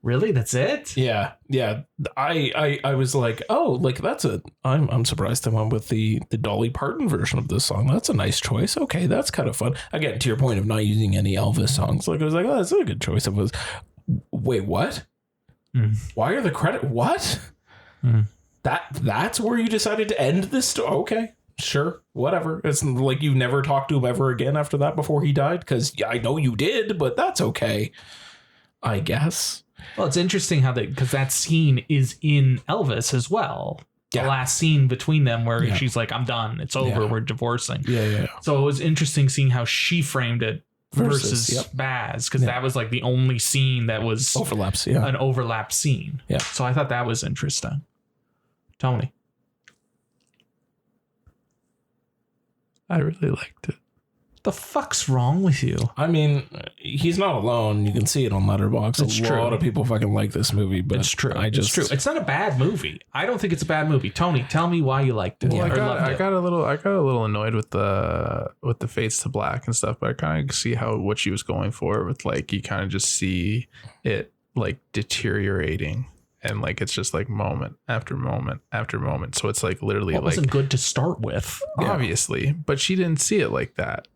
really? That's it? Yeah. Yeah. I was like, oh, like I'm surprised they went with the Dolly Parton version of this song. That's a nice choice. Okay, that's kind of fun. Again, to your point of not using any Elvis songs, like I was like, oh, that's a good choice. It was, wait, what? Why are the credit? What? That's where you decided to end this story? Okay, sure, whatever. It's like you never talked to him ever again after that before he died? Because I know you did, but that's okay, I guess. Well, it's interesting how because that scene is in Elvis as well. The last scene between them where she's like, I'm done. It's over. We're divorcing. Yeah. So it was interesting seeing how she framed it versus Baz, because that was like the only scene that was overlaps. An overlap scene. Yeah. So I thought that was interesting. Tony. I really liked it. The fuck's wrong with you? I mean, he's not alone. You can see it on Letterboxd. It's true. A lot of people fucking like this movie, but it's true. It's true. It's not a bad movie. I don't think it's a bad movie. Tony, tell me why you liked it. Well, I got a little annoyed with the fades to black and stuff, but I kind of see what she was going for with, like, you kind of just see it like deteriorating. And like it's just like moment after moment after moment. So it's like literally it wasn't good to start with. Obviously, but she didn't see it like that.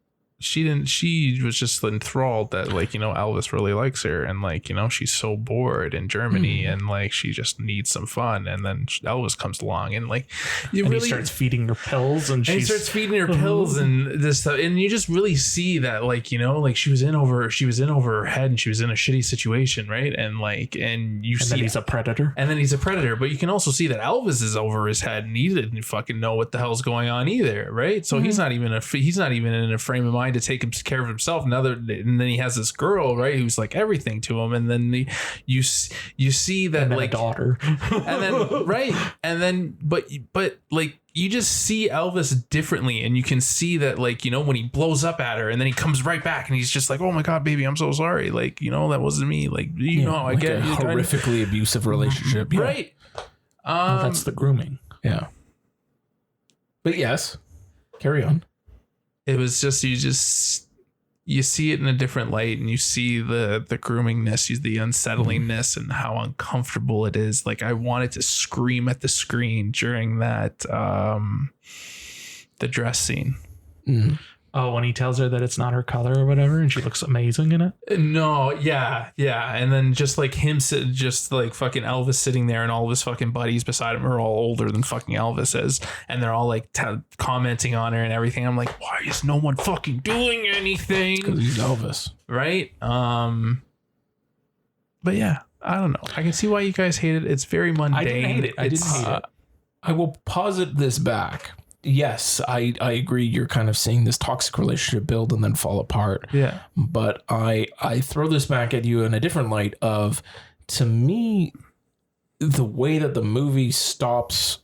She was just enthralled that, like, you know, Elvis really likes her, and, like, you know, she's so bored in Germany and like she just needs some fun, and then Elvis comes along and like he starts feeding her pills and he starts feeding her pills and this stuff, and you just really see that, like, you know, like she was in over her head and she was in a shitty situation, right? And like then he's a predator. And then he's a predator, but you can also see that Elvis is over his head and he didn't fucking know what the hell's going on either, right? So he's not even in a frame of mind to take care of himself. And then he has this girl, right, who's like everything to him, and then you see that, like, a daughter, and then right, and then but like you just see Elvis differently, and you can see that, like, you know, when he blows up at her and then he comes right back and he's just like, oh my god, baby, I'm so sorry, like, you know, that wasn't me, like, you know, I get a horrifically abusive relationship, right? That's the grooming. But yes, carry on. It was just you see it in a different light, and you see the groomingness, the unsettlingness, and how uncomfortable it is. Like, I wanted to scream at the screen during that the dress scene. Oh, when he tells her that it's not her color or whatever, and she looks amazing in it. No, yeah, and then just like just like fucking Elvis sitting there, and all of his fucking buddies beside him are all older than fucking Elvis is, and they're all like commenting on her and everything. I'm like, why is no one fucking doing anything? Because he's Elvis, right? But yeah, I don't know. I can see why you guys hate it. It's very mundane. I didn't hate it. I will posit this back. Yes, I agree. You're kind of seeing this toxic relationship build and then fall apart. Yeah. But I throw this back at you in a different light of, to me, the way that the movie stops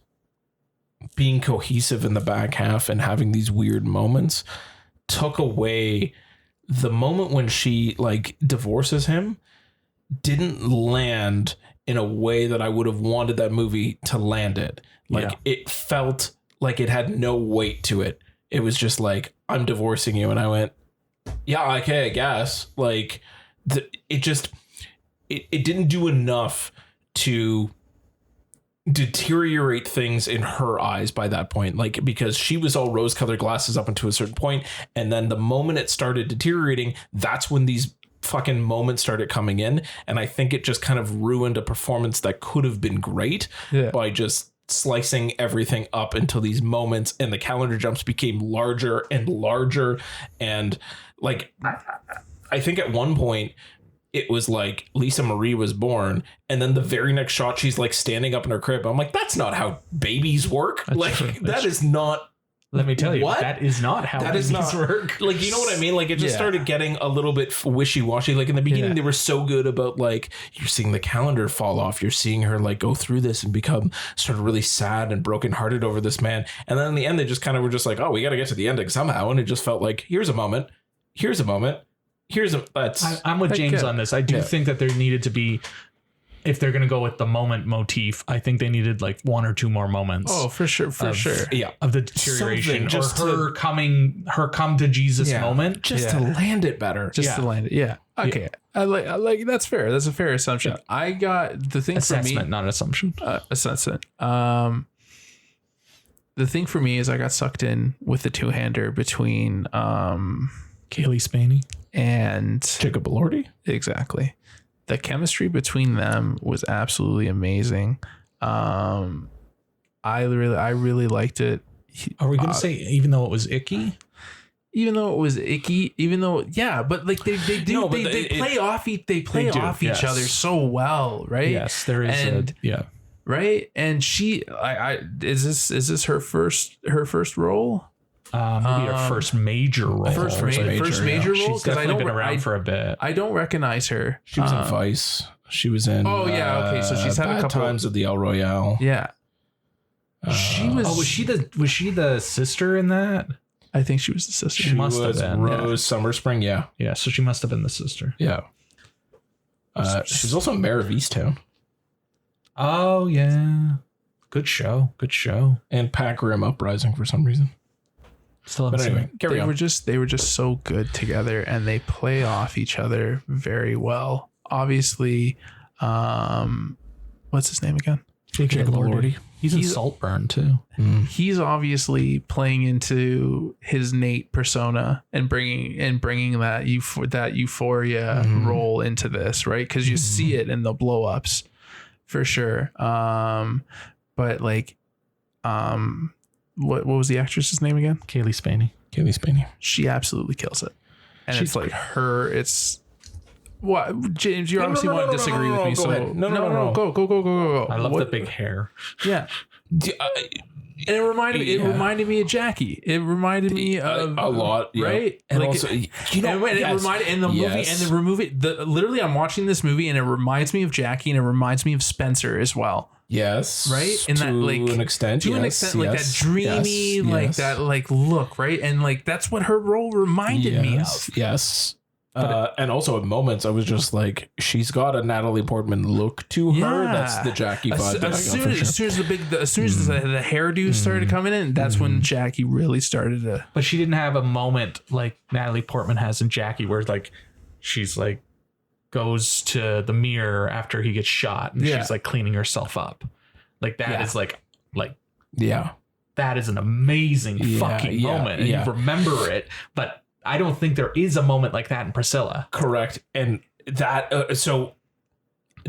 being cohesive in the back half and having these weird moments took away the moment when she, like, divorces him, didn't land in a way that I would have wanted that movie to land it. Like, it felt like it had no weight to it. It was just like, I'm divorcing you. And I went, yeah, okay, I guess. Like, it didn't do enough to deteriorate things in her eyes by that point. Like, because she was all rose-colored glasses up until a certain point, and then the moment it started deteriorating, that's when these fucking moments started coming in. And I think it just kind of ruined a performance that could have been great by just slicing everything up until these moments, and the calendar jumps became larger and larger. And like, I think at one point it was like Lisa Marie was born, and then the very next shot she's like standing up in her crib. I'm like, that's not how babies work. That is not. Let me tell you, what? That is not how babies work. Like, you know what I mean? Like, it just started getting a little bit wishy-washy. Like, in the beginning, they were so good about, like, you're seeing the calendar fall off. You're seeing her, like, go through this and become sort of really sad and brokenhearted over this man. And then in the end, they just kind of were just like, oh, we got to get to the ending somehow. And it just felt like, here's a moment. I'm with James on this. I do think that there needed to be, if they're going to go with the moment motif, I think they needed like one or two more moments. Oh, for sure. Yeah. Of the deterioration, just or her come to Jesus moment. Just to land it better. To land it. Yeah. Okay. I like that's fair. That's a fair assumption. Yeah. I got the thing assessment, for me, not assumption. Assessment. The thing for me is I got sucked in with the two-hander between Kaylee Spaney and Jacob Elordi. Exactly. the chemistry between them was absolutely amazing. I really liked it. Are we gonna say even though it was icky? Even though it was icky, but like they play off each other so well, right? Yes, there is. Right. And she, is this her first role? Maybe her first major role. First major role. She's definitely been around for a bit. I don't recognize her. She was in Vice. She was in. Oh yeah, okay. So she's had a couple times at the El Royale. Yeah. She was. Was she the sister in that? I think she was the sister. She must have been Rose Summer Spring. Yeah. Yeah. So she must have been the sister. Yeah. She was also Mayor of Easttown. Oh yeah. Good show. And Pack Rim Uprising for some reason. Still but anyway, they were just so good together, and they play off each other very well. Obviously, what's his name again? Jacob Elordi. He's in Saltburn too. He's obviously playing into his Nate persona and bringing that euphoria role into this, right? Because you see it in the blow-ups for sure. But like, what was the actress's name again? Kaylee Spaney. She absolutely kills it, and it's like her. It's what, James? You obviously want to disagree with me, so no, go. I love the big hair. Yeah. And it reminded me of Jackie. It reminded me of a lot, right? And like also, movie. Literally, I'm watching this movie, and it reminds me of Jackie, and it reminds me of Spencer as well. Yes, right. And that, like, to an extent, like that dreamy, that like look, right? And like that's what her role reminded me of. Yes. And also at moments I was just like, she's got a Natalie Portman look to her. That's the Jackie vibe. As soon as the hairdo started coming in, that's when Jackie really started to. But she didn't have a moment like Natalie Portman has in Jackie, where like she's like goes to the mirror after he gets shot, and she's like cleaning herself up. Like that is like that is an amazing fucking moment, and you remember it, but I don't think there is a moment like that in Priscilla. Correct. And that, so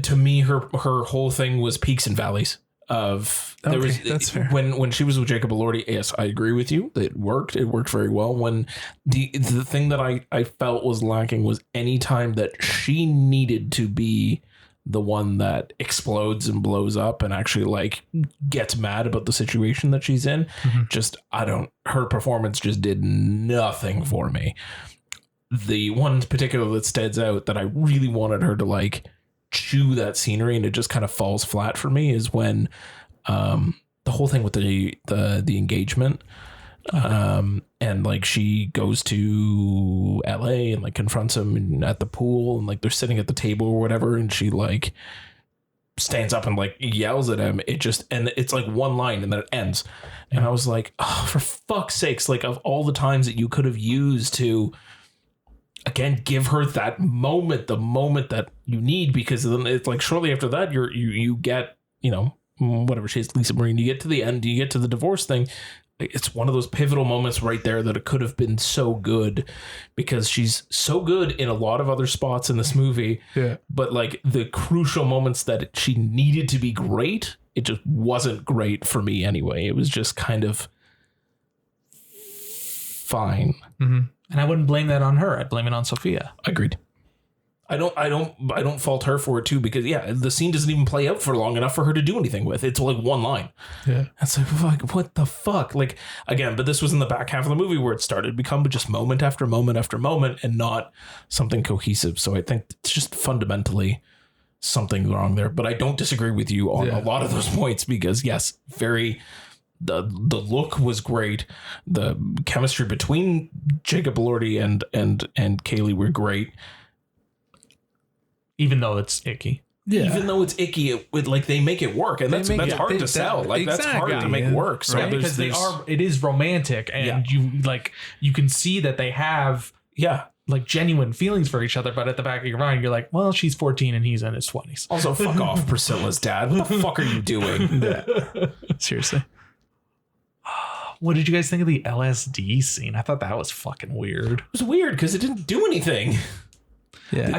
to me, her whole thing was peaks and valleys of, that's fair. When she was with Jacob Elordi, yes, I agree with you. It worked very well. When the thing that I felt was lacking was any time that she needed to be the one that explodes and blows up and actually like gets mad about the situation that she's in. Her performance just did nothing for me. The one particular that stands out that I really wanted her to like chew that scenery and it just kind of falls flat for me is when the whole thing with the engagement, and like she goes to LA and like confronts him at the pool, and like they're sitting at the table or whatever, and she like stands up and like yells at him. And it's like one line and then it ends. And I was like, oh, for fuck's sakes, like of all the times that you could have used to again give her that moment, the moment that you need, because then it's like shortly after that you get, you know, whatever she is, Lisa Marine, you get to the end, you get to the divorce thing. It's one of those pivotal moments right there that it could have been so good, because she's so good in a lot of other spots in this movie. Yeah. But like the crucial moments that she needed to be great, it just wasn't great for me anyway. It was just kind of fine. Mm-hmm. And I wouldn't blame that on her. I'd blame it on Sophia. Agreed. I don't fault her for it too, because the scene doesn't even play out for long enough for her to do anything with. It's like one line. Yeah. It's like, fuck, what the fuck? Like, again, but this was in the back half of the movie where it started to become just moment after moment after moment and not something cohesive. So I think it's just fundamentally something wrong there. But I don't disagree with you on a lot of those points, because yes, the look was great. The chemistry between Jacob Elordi and Kaylee were great. Even though it's icky. Yeah. Even though it's icky, like they make it work, and that's hard to sell. Like that's hard to make work. So right? Because it is romantic, and you can see that they have like genuine feelings for each other, but at the back of your mind, you're like, well, she's 14 and he's in his 20s. Also, fuck off, Priscilla's dad. What the fuck are you doing? Seriously. What did you guys think of the LSD scene? I thought that was fucking weird. It was weird because it didn't do anything. Yeah.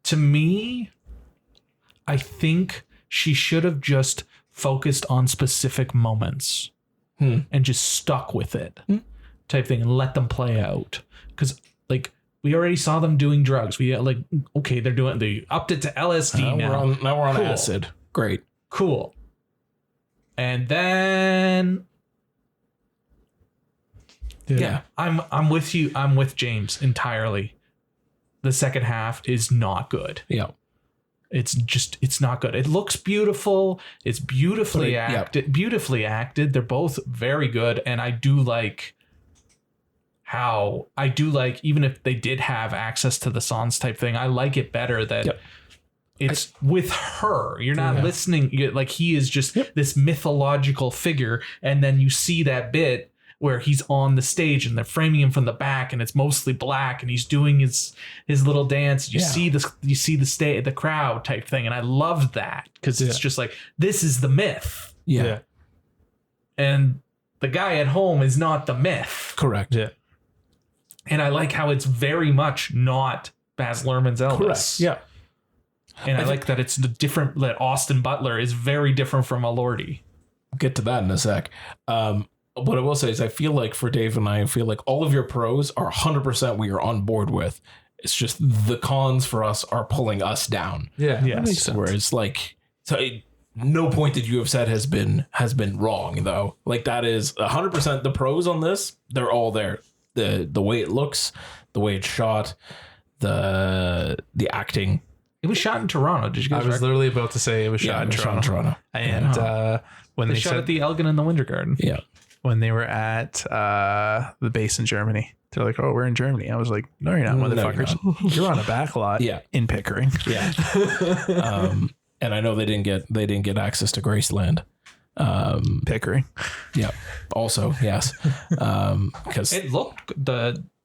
to me, I think she should have just focused on specific moments and just stuck with it type thing and let them play out. Because like we already saw them doing drugs. We like, okay, they upped it to LSD now. We're on Cool. acid. Great. Cool. And then yeah, I'm with you. I'm with James entirely. The second half is not good. Yeah. It's not good. It looks beautiful. It's beautifully acted. Beautifully acted. They're both very good. And I do like even if they did have access to the songs type thing, I like it better that it's with her. You're not listening. Like he is just this mythological figure. And then you see that bit where he's on the stage and they're framing him from the back and it's mostly black and he's doing his little dance. You see the crowd type thing. And I loved that because it's just like, this is the myth. Yeah. And the guy at home is not the myth. Correct. Yeah. And I like how it's very much not Baz Luhrmann's Elvis. Correct. Yeah. And I like that it's that Austin Butler is very different from Elordi. I'll get to that in a sec. What I will say is I feel like for Dave and I feel like all of your pros are 100% we are on board with. It's just the cons for us are pulling us down. Yeah. Yes. Whereas like, no point that you have said has been wrong though. Like that is 100% the pros on this. They're all there. The way it looks, the way it's shot, the acting. It was shot in Toronto. Did you guys? I was literally about to say it was shot in Toronto. And when they they shot said at the Elgin in the Winter Garden. Yeah. when they were at the base in Germany, they're like, "Oh, we're in Germany." I was like, "No, you're not, motherfuckers. You're on a back lot in Pickering." Yeah. And I know they didn't get access to Graceland. Pickering. Yeah. Also, yes. Because it looked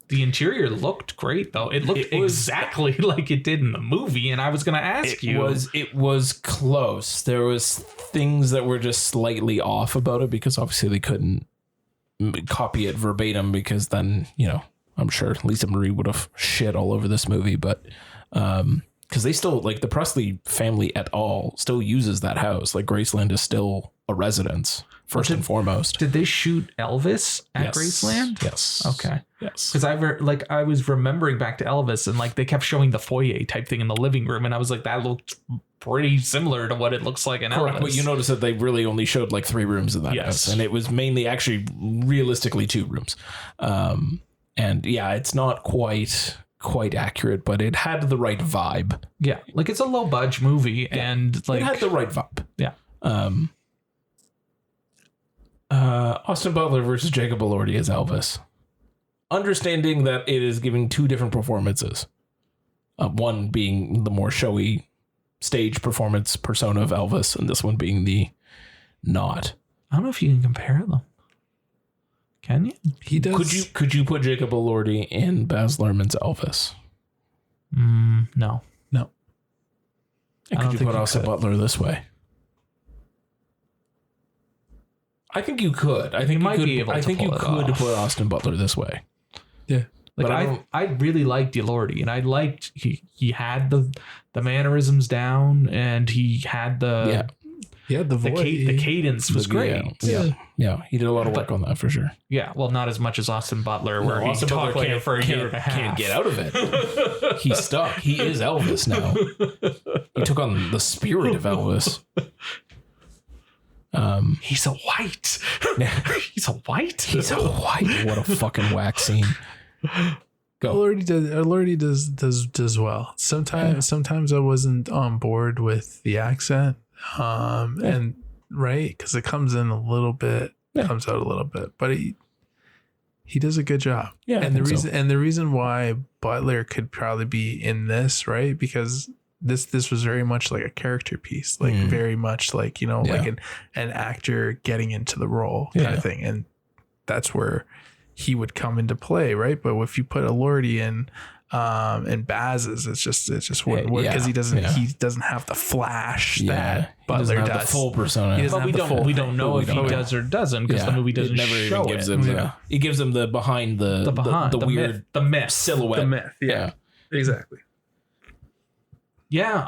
the interior looked great though. It looked exactly like it did in the movie, and I was going to ask you. It was close. There was things that were just slightly off about it because obviously they couldn't copy it verbatim because then, I'm sure Lisa Marie would have shit all over this movie, but because they still, like, the Presley family et al. Still uses that house. Like, Graceland is still a residence first and foremost. Did they shoot Elvis at Graceland? Yes. Okay. Yes. Because I was remembering back to Elvis, and like they kept showing the foyer type thing in the living room, and I was like, that looked pretty similar to what it looks like in Elvis. But you notice that they really only showed like 3 rooms in that house, and it was mainly actually realistically 2 rooms. And yeah, it's not quite accurate, but it had the right vibe. Yeah, like it's a low budget movie, and like it had the right vibe. Yeah. Austin Butler versus Jacob Elordi as Elvis. Understanding that it is giving 2 different performances. One being the more showy stage performance persona of Elvis, and this one being the not. I don't know if you can compare them. Can you? He does. Could you put Jacob Elordi in Baz Luhrmann's Elvis? No. And could you put Austin Butler this way? I think you could. I think you could be able to put Austin Butler this way. Yeah. Like I really liked Elordi, and I liked he had the mannerisms down, and he had the voice. The cadence was great. Yeah. He did a lot of work on that for sure. Yeah, well, not as much as Austin Butler, where he Austin talked Butler like it for a year and a half. Can't get out of it. He's stuck. He is Elvis now. He took on the spirit of Elvis. He's a white. He's a white. He's a white. What a fucking whack scene. Go. Elordi does well. Sometimes I wasn't on board with the accent. And right, because it comes in a little bit, comes out a little bit, but he does a good job. Yeah, and the reason why Butler could probably be in this, right, because this was very much like a character piece, like very much like like an actor getting into the role kind of thing, and that's where he would come into play, right? But if you put Elordi in and Baz's, it just wouldn't work because he doesn't have the flash that Butler does. The full persona. But we don't know if he does or doesn't because the movie doesn't show gives him it gives him the behind the weird myth silhouette. The myth, exactly. Yeah,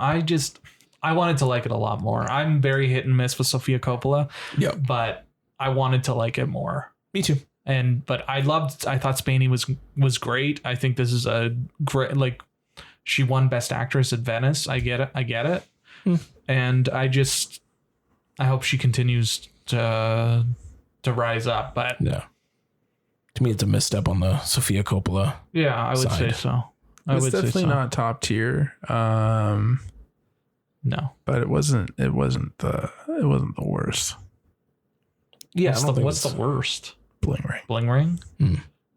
I wanted to like it a lot more. I'm very hit and miss with Sofia Coppola. Yeah. But I wanted to like it more. Me too. But I thought Spaney was great. I think this is a great, like, she won Best Actress at Venice. I get it. And I hope she continues to rise up. But yeah, to me, it's a misstep on the Sofia Coppola. Yeah, I would say so. It's definitely not top tier. No, but it wasn't the worst. Yeah, what's the worst? Bling Ring.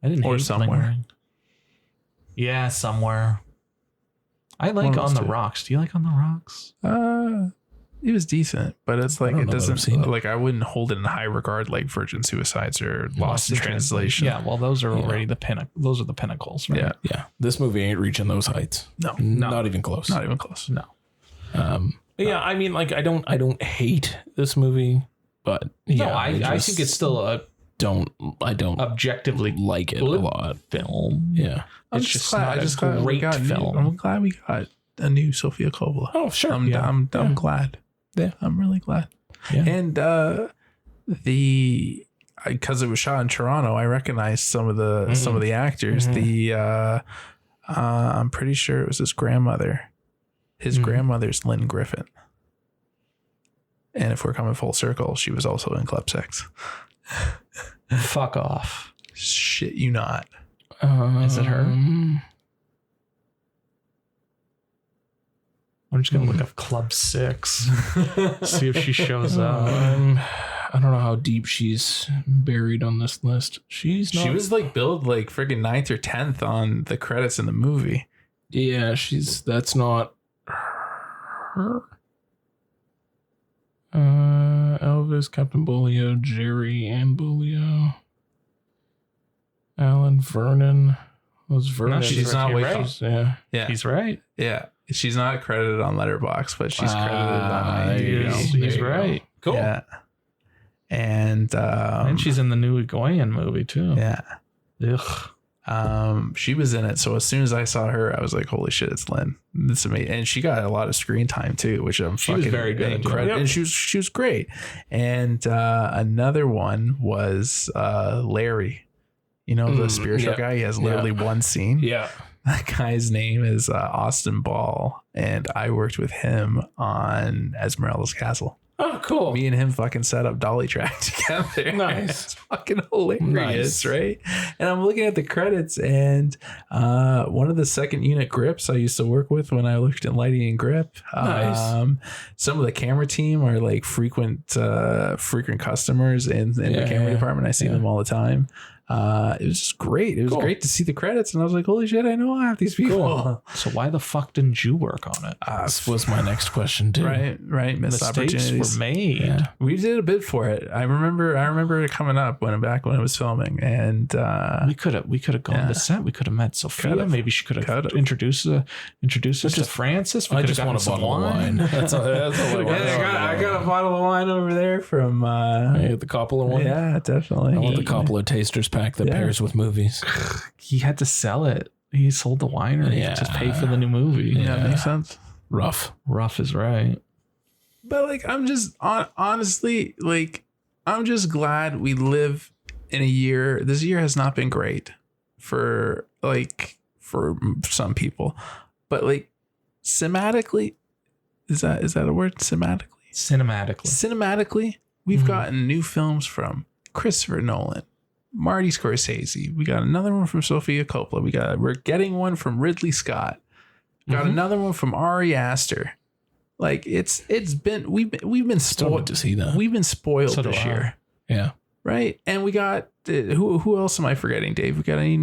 I didn't or hate Somewhere. Bling Ring. Yeah, Somewhere. I like On the Rocks. Do you like On the Rocks? It was decent, but it's like it doesn't like I wouldn't hold it in high regard like Virgin Suicides or Lost in Translation. Yeah, well, those are already the those are the pinnacles, right? Yeah. This movie ain't reaching those heights. No, not even close. Not even close. No. Yeah, I mean, like I don't hate this movie, but yeah, I think it's still I don't objectively like it a lot. Film. Yeah, it's just not a great film. I'm glad we got a new Sofia Coppola. Oh, sure. I'm glad. Yeah, I'm really glad. Yeah. And because it was shot in Toronto, I recognized some of the actors. I'm pretty sure it was his grandmother. His grandmother's Lynn Griffin. And if we're coming full circle, she was also in Club 6. Fuck off. Shit you not. Is it her? I'm just going to look up Club 6. See if she shows up. I don't know how deep she's buried on this list. She was like billed like friggin' 9th or 10th on the credits in the movie. Yeah, that's not her. Elvis, Captain Bolio, Jerry, Ann Bolio, Alan Vernon. Was Vernon? No, she's not. Right. Yeah, he's right. Yeah, she's not credited on Letterboxd, but she's credited on. He's right. Cool. Yeah. And she's in the new Goyen movie too. Yeah. Ugh. She was in it, so as soon as I saw her, I was like, "Holy shit, it's Lynn!" It's amazing, and she got a lot of screen time too, which she was very good, incredible, and she was great. And another one was Larry, the spiritual guy. He has literally one scene. Yeah, that guy's name is Austin Ball, and I worked with him on Esmeralda's Castle. Oh, cool. Me and him fucking set up dolly track together. Nice. It's fucking hilarious, Nice. right? And I'm looking at the credits, and one of the second unit grips I used to work with when I worked in lighting and grip. Nice. Some of the camera team are like frequent customers in the camera department. I see them all the time. It was just great. It was great to see the credits, and I was like, "Holy shit! I know I have these people." Cool. So why the fuck didn't you work on it? This was my next question too. Right. Missed opportunities Mistakes were made. Yeah. We did a bit for it. I remember it coming up when it was filming, and we could have gone to set. We could have met Sophia. Maybe she could have introduced us to Francis. I just want a bottle of wine. That's all I got a bottle of wine over there from the Coppola one. Yeah, definitely. I want the Coppola Tasters pack that pairs with movies. He had to sell it. He sold the winery to just pay for the new movie. Yeah, makes sense. Rough is right. But like, I'm just honestly, like, I'm just glad we live in a year. This year has not been great for some people, but like cinematically, is that a word? Cinematically, we've gotten new films from Christopher Nolan, Marty Scorsese. We got another one from Sofia Coppola. We're getting one from Ridley Scott. Got another one from Ari Aster. Like we've been spoiled to see that. We've been spoiled this year. Yeah. Right. And we got who else am I forgetting, Dave? We got a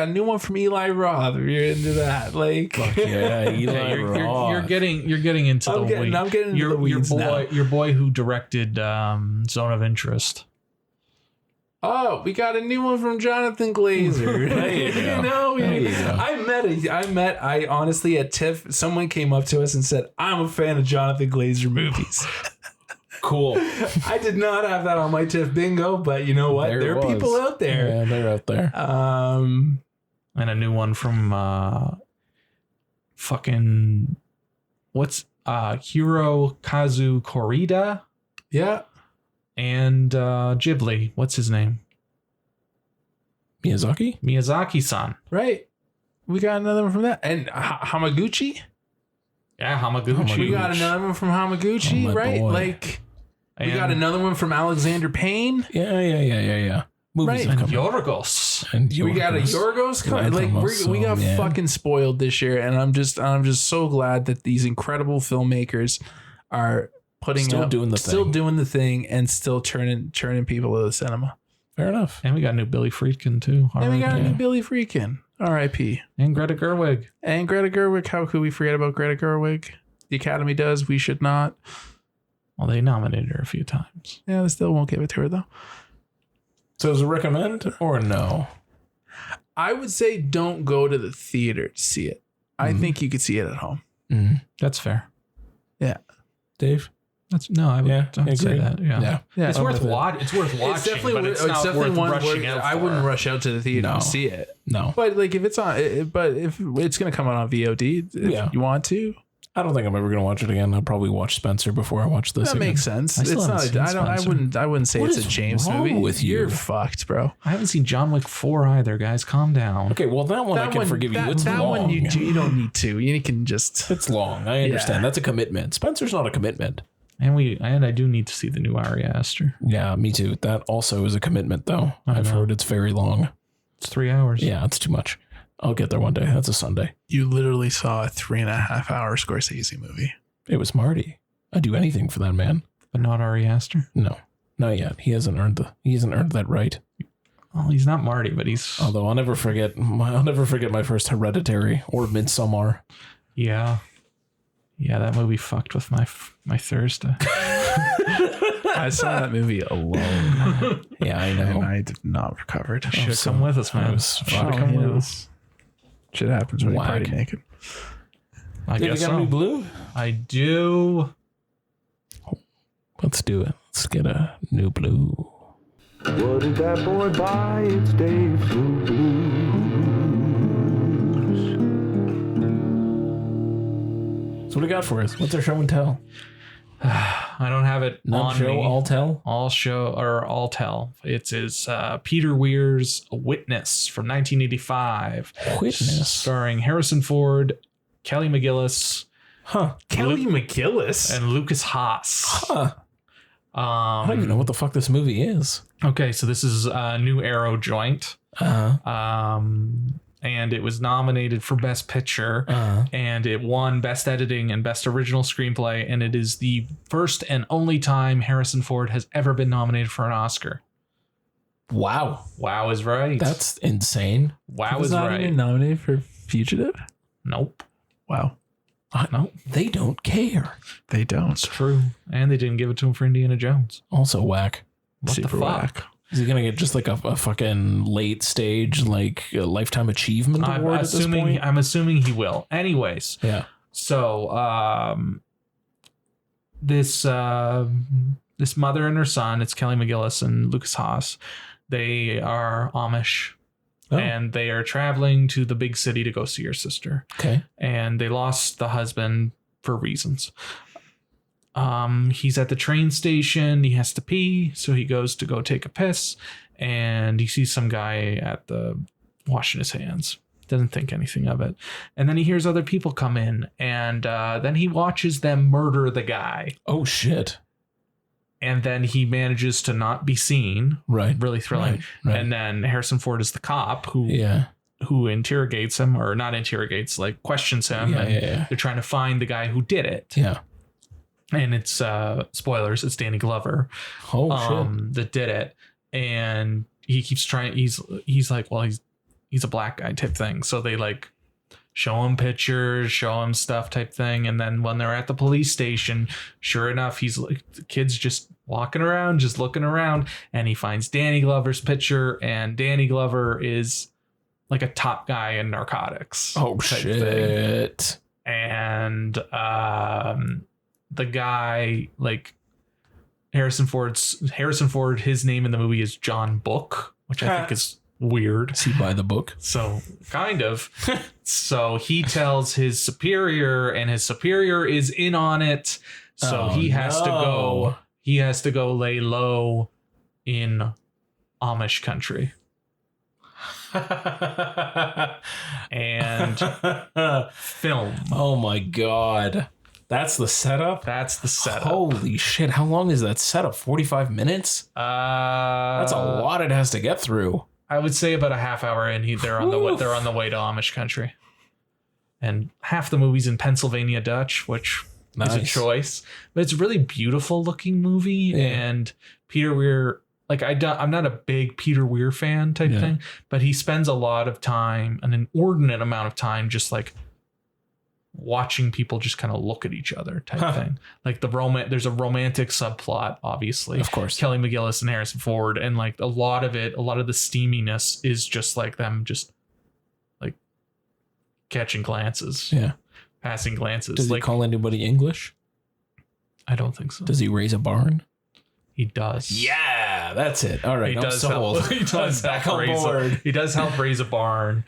new one from Eli Roth. If you're into that, like, fuck yeah, Eli Roth. You're getting into the weeds. I'm getting into the weeds now. Your boy who directed Zone of Interest. Oh, we got a new one from Jonathan Glazer. There you go. There you go. I honestly at TIFF, someone came up to us and said, "I'm a fan of Jonathan Glazer movies." Cool. I did not have that on my TIFF bingo, but you know what? There are people out there. Yeah, they're out there. And a new one from fucking what's Hirokazu Korida Yeah. and Ghibli. What's his name? Miyazaki-san. Right. We got another one from that. And Hamaguchi. Yeah, Hamaguchi. We got another one from Hamaguchi, right? boy. Like, we got another one from Alexander Payne. Yeah. Movies Right. have come out. Yorgos. And We got a Yorgos coming. Like, we got fucking spoiled this year, and I'm just so glad that these incredible filmmakers are Still doing the thing. and still turning people to the cinema. Fair enough. And we got new Billy Friedkin too. And we got a new Billy Friedkin, R.I.P. And Greta Gerwig. And Greta Gerwig. How could we forget about Greta Gerwig? The Academy does. We should not. Well, they nominated her a few times. Yeah, they still won't give it to her though. So is it recommend or no? I would say don't go to the theater to see it. I think you could see it at home. That's fair. Yeah. Dave? I would agree. say that. Yeah. Yeah. It's worth watching. It's definitely, but it's definitely one rushing where out. I wouldn't rush out to the theater No. to see it. No. But like if it's on, but if it's gonna come out on VOD, if you want to, I don't think I'm ever going to watch it again. I'll probably watch Spencer before I watch this. that again. makes sense. I It's still not. haven't seen Spencer. I wouldn't say What it's a is James wrong movie. with you? You're fucked, bro. I haven't seen John Wick 4 either, guys. Calm down. Okay, well, that one I can forgive you. It's that long. one you don't need to. You can just. It's long. I understand. That's a commitment. Spencer's not a commitment. And I do need to see the new Ari Aster. Yeah, me too. That also is a commitment, though. I've heard it's very long. It's 3 hours. Yeah, it's too much. I'll get there one day. That's a Sunday. You literally saw a 3.5 hour Scorsese movie. It was Marty. I'd do anything for that man. But not Ari Aster. No, not yet. He hasn't earned that right. Well, he's not Marty, but he's. Although I'll never forget my first Hereditary or Midsommar. Yeah. Yeah, that movie fucked with my Thursday. I saw that movie alone. Yeah, I know. And I did not recover. Should have come with us, man. Should have come with us. Shit happens when you Whack. party naked. I You guess got so. a new blue? I do. Let's do it. Let's get a new blue. What did that boy buy? It's Dave's New Blues. So what do you got for us? What's our show and tell? I don't have it None on show, me. all tell? All show or all tell. It's Peter Weir's Witness from 1985. Witness. Starring Harrison Ford, Kelly McGillis, Kelly McGillis. and Lucas Haas. Huh. I don't even know what the fuck this movie is. Okay, so this is a new Arrow joint. And it was nominated for Best Picture, and it won Best Editing and Best Original Screenplay, and it is the first and only time Harrison Ford has ever been nominated for an Oscar. Wow. Wow is right. That's insane. Wow Was is not right. even nominated for Fugitive. Nope. Wow. Nope. They don't care. They don't. It's true. And they didn't give it to him for Indiana Jones. Also whack. What Super the fuck? whack. Is he going to get just like a fucking late stage, like a lifetime achievement award at this point? I'm assuming he will. Anyways, Yeah. so this mother and her son, it's Kelly McGillis and Lucas Haas. They are Amish. Oh. And they are traveling to the big city to go see her sister. Okay. And they lost the husband for reasons. He's at the train station. He has to pee, so he goes to go take a piss, and he sees some guy at the washing his hands. Doesn't think anything of it, and then he hears other people come in, and then he watches them murder the guy. Oh shit. And then he manages to not be seen. Right. Really thrilling. Right. And then Harrison Ford is the cop who interrogates him, or not interrogates, like questions him. Yeah. They're trying to find the guy who did it. Yeah. And it's spoilers. It's Danny Glover that did it. And he keeps trying. He's like, well, he's a black guy type thing. So they like show him pictures, show him stuff type thing. And then when they're at the police station, sure enough, he's like, the kid's just walking around, just looking around, and he finds Danny Glover's picture. And Danny Glover is like a top guy in narcotics. Oh shit. Thing. And the guy, like Harrison Ford, his name in the movie is John Book, which I think is weird. Is he by the book? So kind of. So he tells his superior, and his superior is in on it. So he has to go. He has to go lay low in Amish country. And film. Oh my god. That's the setup? That's the setup. Holy shit. How long is that setup? 45 minutes? That's a lot it has to get through. I would say about a half hour in. They're on the way to Amish country. And half the movie's in Pennsylvania Dutch, which is a choice. But it's a really beautiful looking movie. Yeah. And Peter Weir, like I'm not a big Peter Weir fan type thing, but he spends a lot of time, an inordinate amount of time, just like watching people just kind of look at each other type thing. Like there's a romantic subplot, obviously. Of course. Kelly McGillis and Harrison Ford. And like a lot of the steaminess is just like them just like catching glances. Yeah. Passing glances. Does he call anybody English? I don't think so. Does he raise a barn? He does. Yeah, that's it. All right. He does help. He does help raise a barn.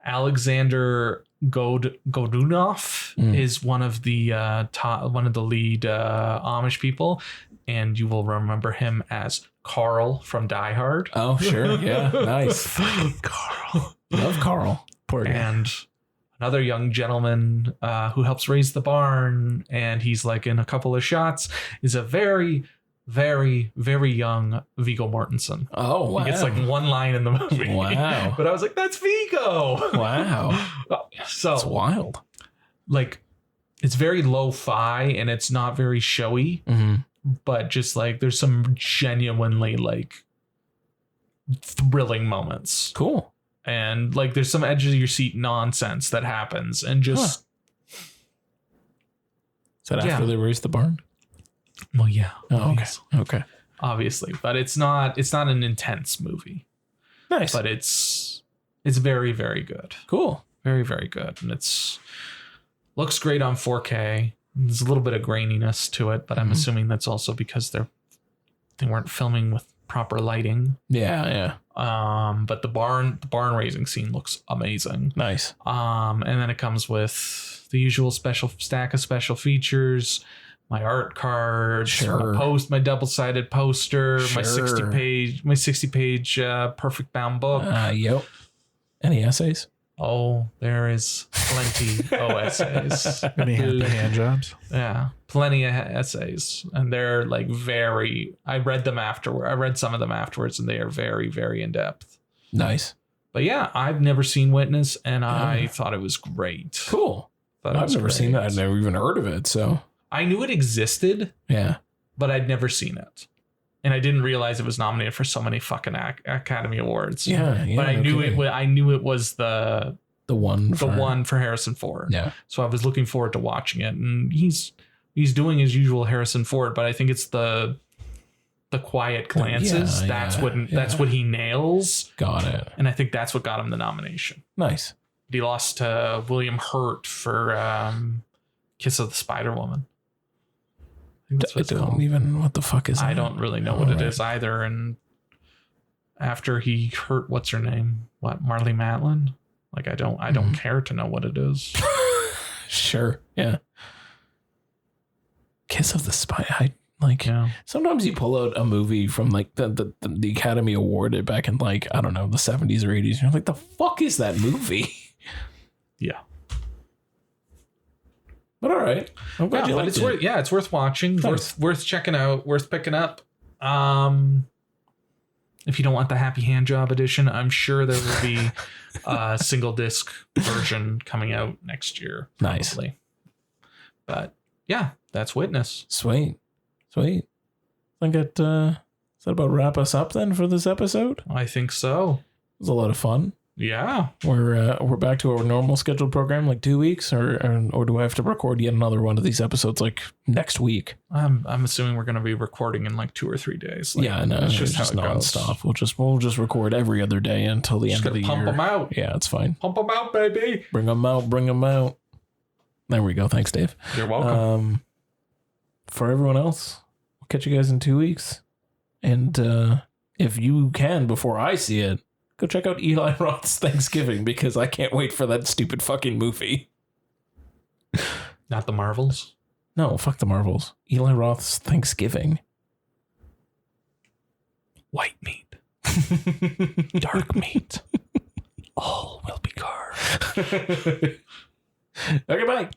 Alexander Godunov is one of the lead Amish people, and you will remember him as Carl from Die Hard. Oh, sure. Yeah. Nice. Carl. Love Carl. Poor guy. And another young gentleman who helps raise the barn, and he's like in a couple of shots, is a very, very, very young Viggo Mortensen. Oh, wow. He gets like one line in the movie. Wow. But I was like, that's Viggo. Wow. So That's wild. like, it's very lo-fi and it's not very showy, but just like there's some genuinely like thrilling moments. Cool. And like there's some edge of your seat nonsense that happens, and just Is that after they raise the barn? well, yeah, Oh, obviously, okay. obviously, but it's not an intense movie, Nice. but it's very, very good, Cool. very, very good, and looks great on 4K. There's a little bit of graininess to it, but I'm assuming that's also because they weren't filming with proper lighting. Yeah. But the barn raising scene looks amazing. Nice. And then it comes with the usual stack of special features, my art cards, Sure. my double-sided poster, my Sure. 60-page perfect bound book. Yep. Any essays? Oh, there is plenty of essays. Any hand jobs? Yeah, plenty of essays, and they're like I read them afterward. I read some of them afterwards, and they are very, very in depth. Nice. But yeah, I've never seen Witness, and I thought it was great. Cool. I've never seen that. I've never even heard of it. So I knew it existed, yeah. but I'd never seen it, and I didn't realize it was nominated for so many fucking Academy Awards. Yeah. But I knew it. I knew it was the one for Harrison Ford. Yeah. So I was looking forward to watching it, and he's doing his usual Harrison Ford, but I think it's the quiet glances. That's what he nails. Got it. And I think that's what got him the nomination. Nice. He lost to William Hurt for Kiss of the Spider Woman. I think that's what it's I don't called. even what the fuck is that? I don't really know what it is either. And after he hurt what's her name? Marley Matlin? Like I don't care to know what it is. Sure. Yeah. Kiss of the Spider. Sometimes you pull out a movie from like the Academy Award back in like, I don't know, the 70s or 80s. And you're like, the fuck is that movie? Yeah. But all right. I'm glad you liked it. It's worth watching. Nice. Worth checking out. Worth picking up. If you don't want the Happy Hand Job edition, I'm sure there will be a single disc version coming out next year. Probably. Nice. But yeah, that's Witness. Sweet. I think does that about wrap us up then for this episode? I think so. It was a lot of fun. Yeah. We're back to our normal scheduled program, like 2 weeks, or do I have to record yet another one of these episodes like next week? I'm assuming we're going to be recording in like 2 or 3 days. Like, yeah, no, it's just nonstop. We'll just record every other day until the end of the year. Pump them out. Yeah, it's fine. Pump them out, baby. Bring them out. There we go. Thanks, Dave. You're welcome. For everyone else, we'll catch you guys in 2 weeks, and if you can before I see it, go check out Eli Roth's Thanksgiving, because I can't wait for that stupid fucking movie. Not the Marvels. No, fuck the Marvels. Eli Roth's Thanksgiving. White meat. Dark meat. All will be carved. Okay, bye.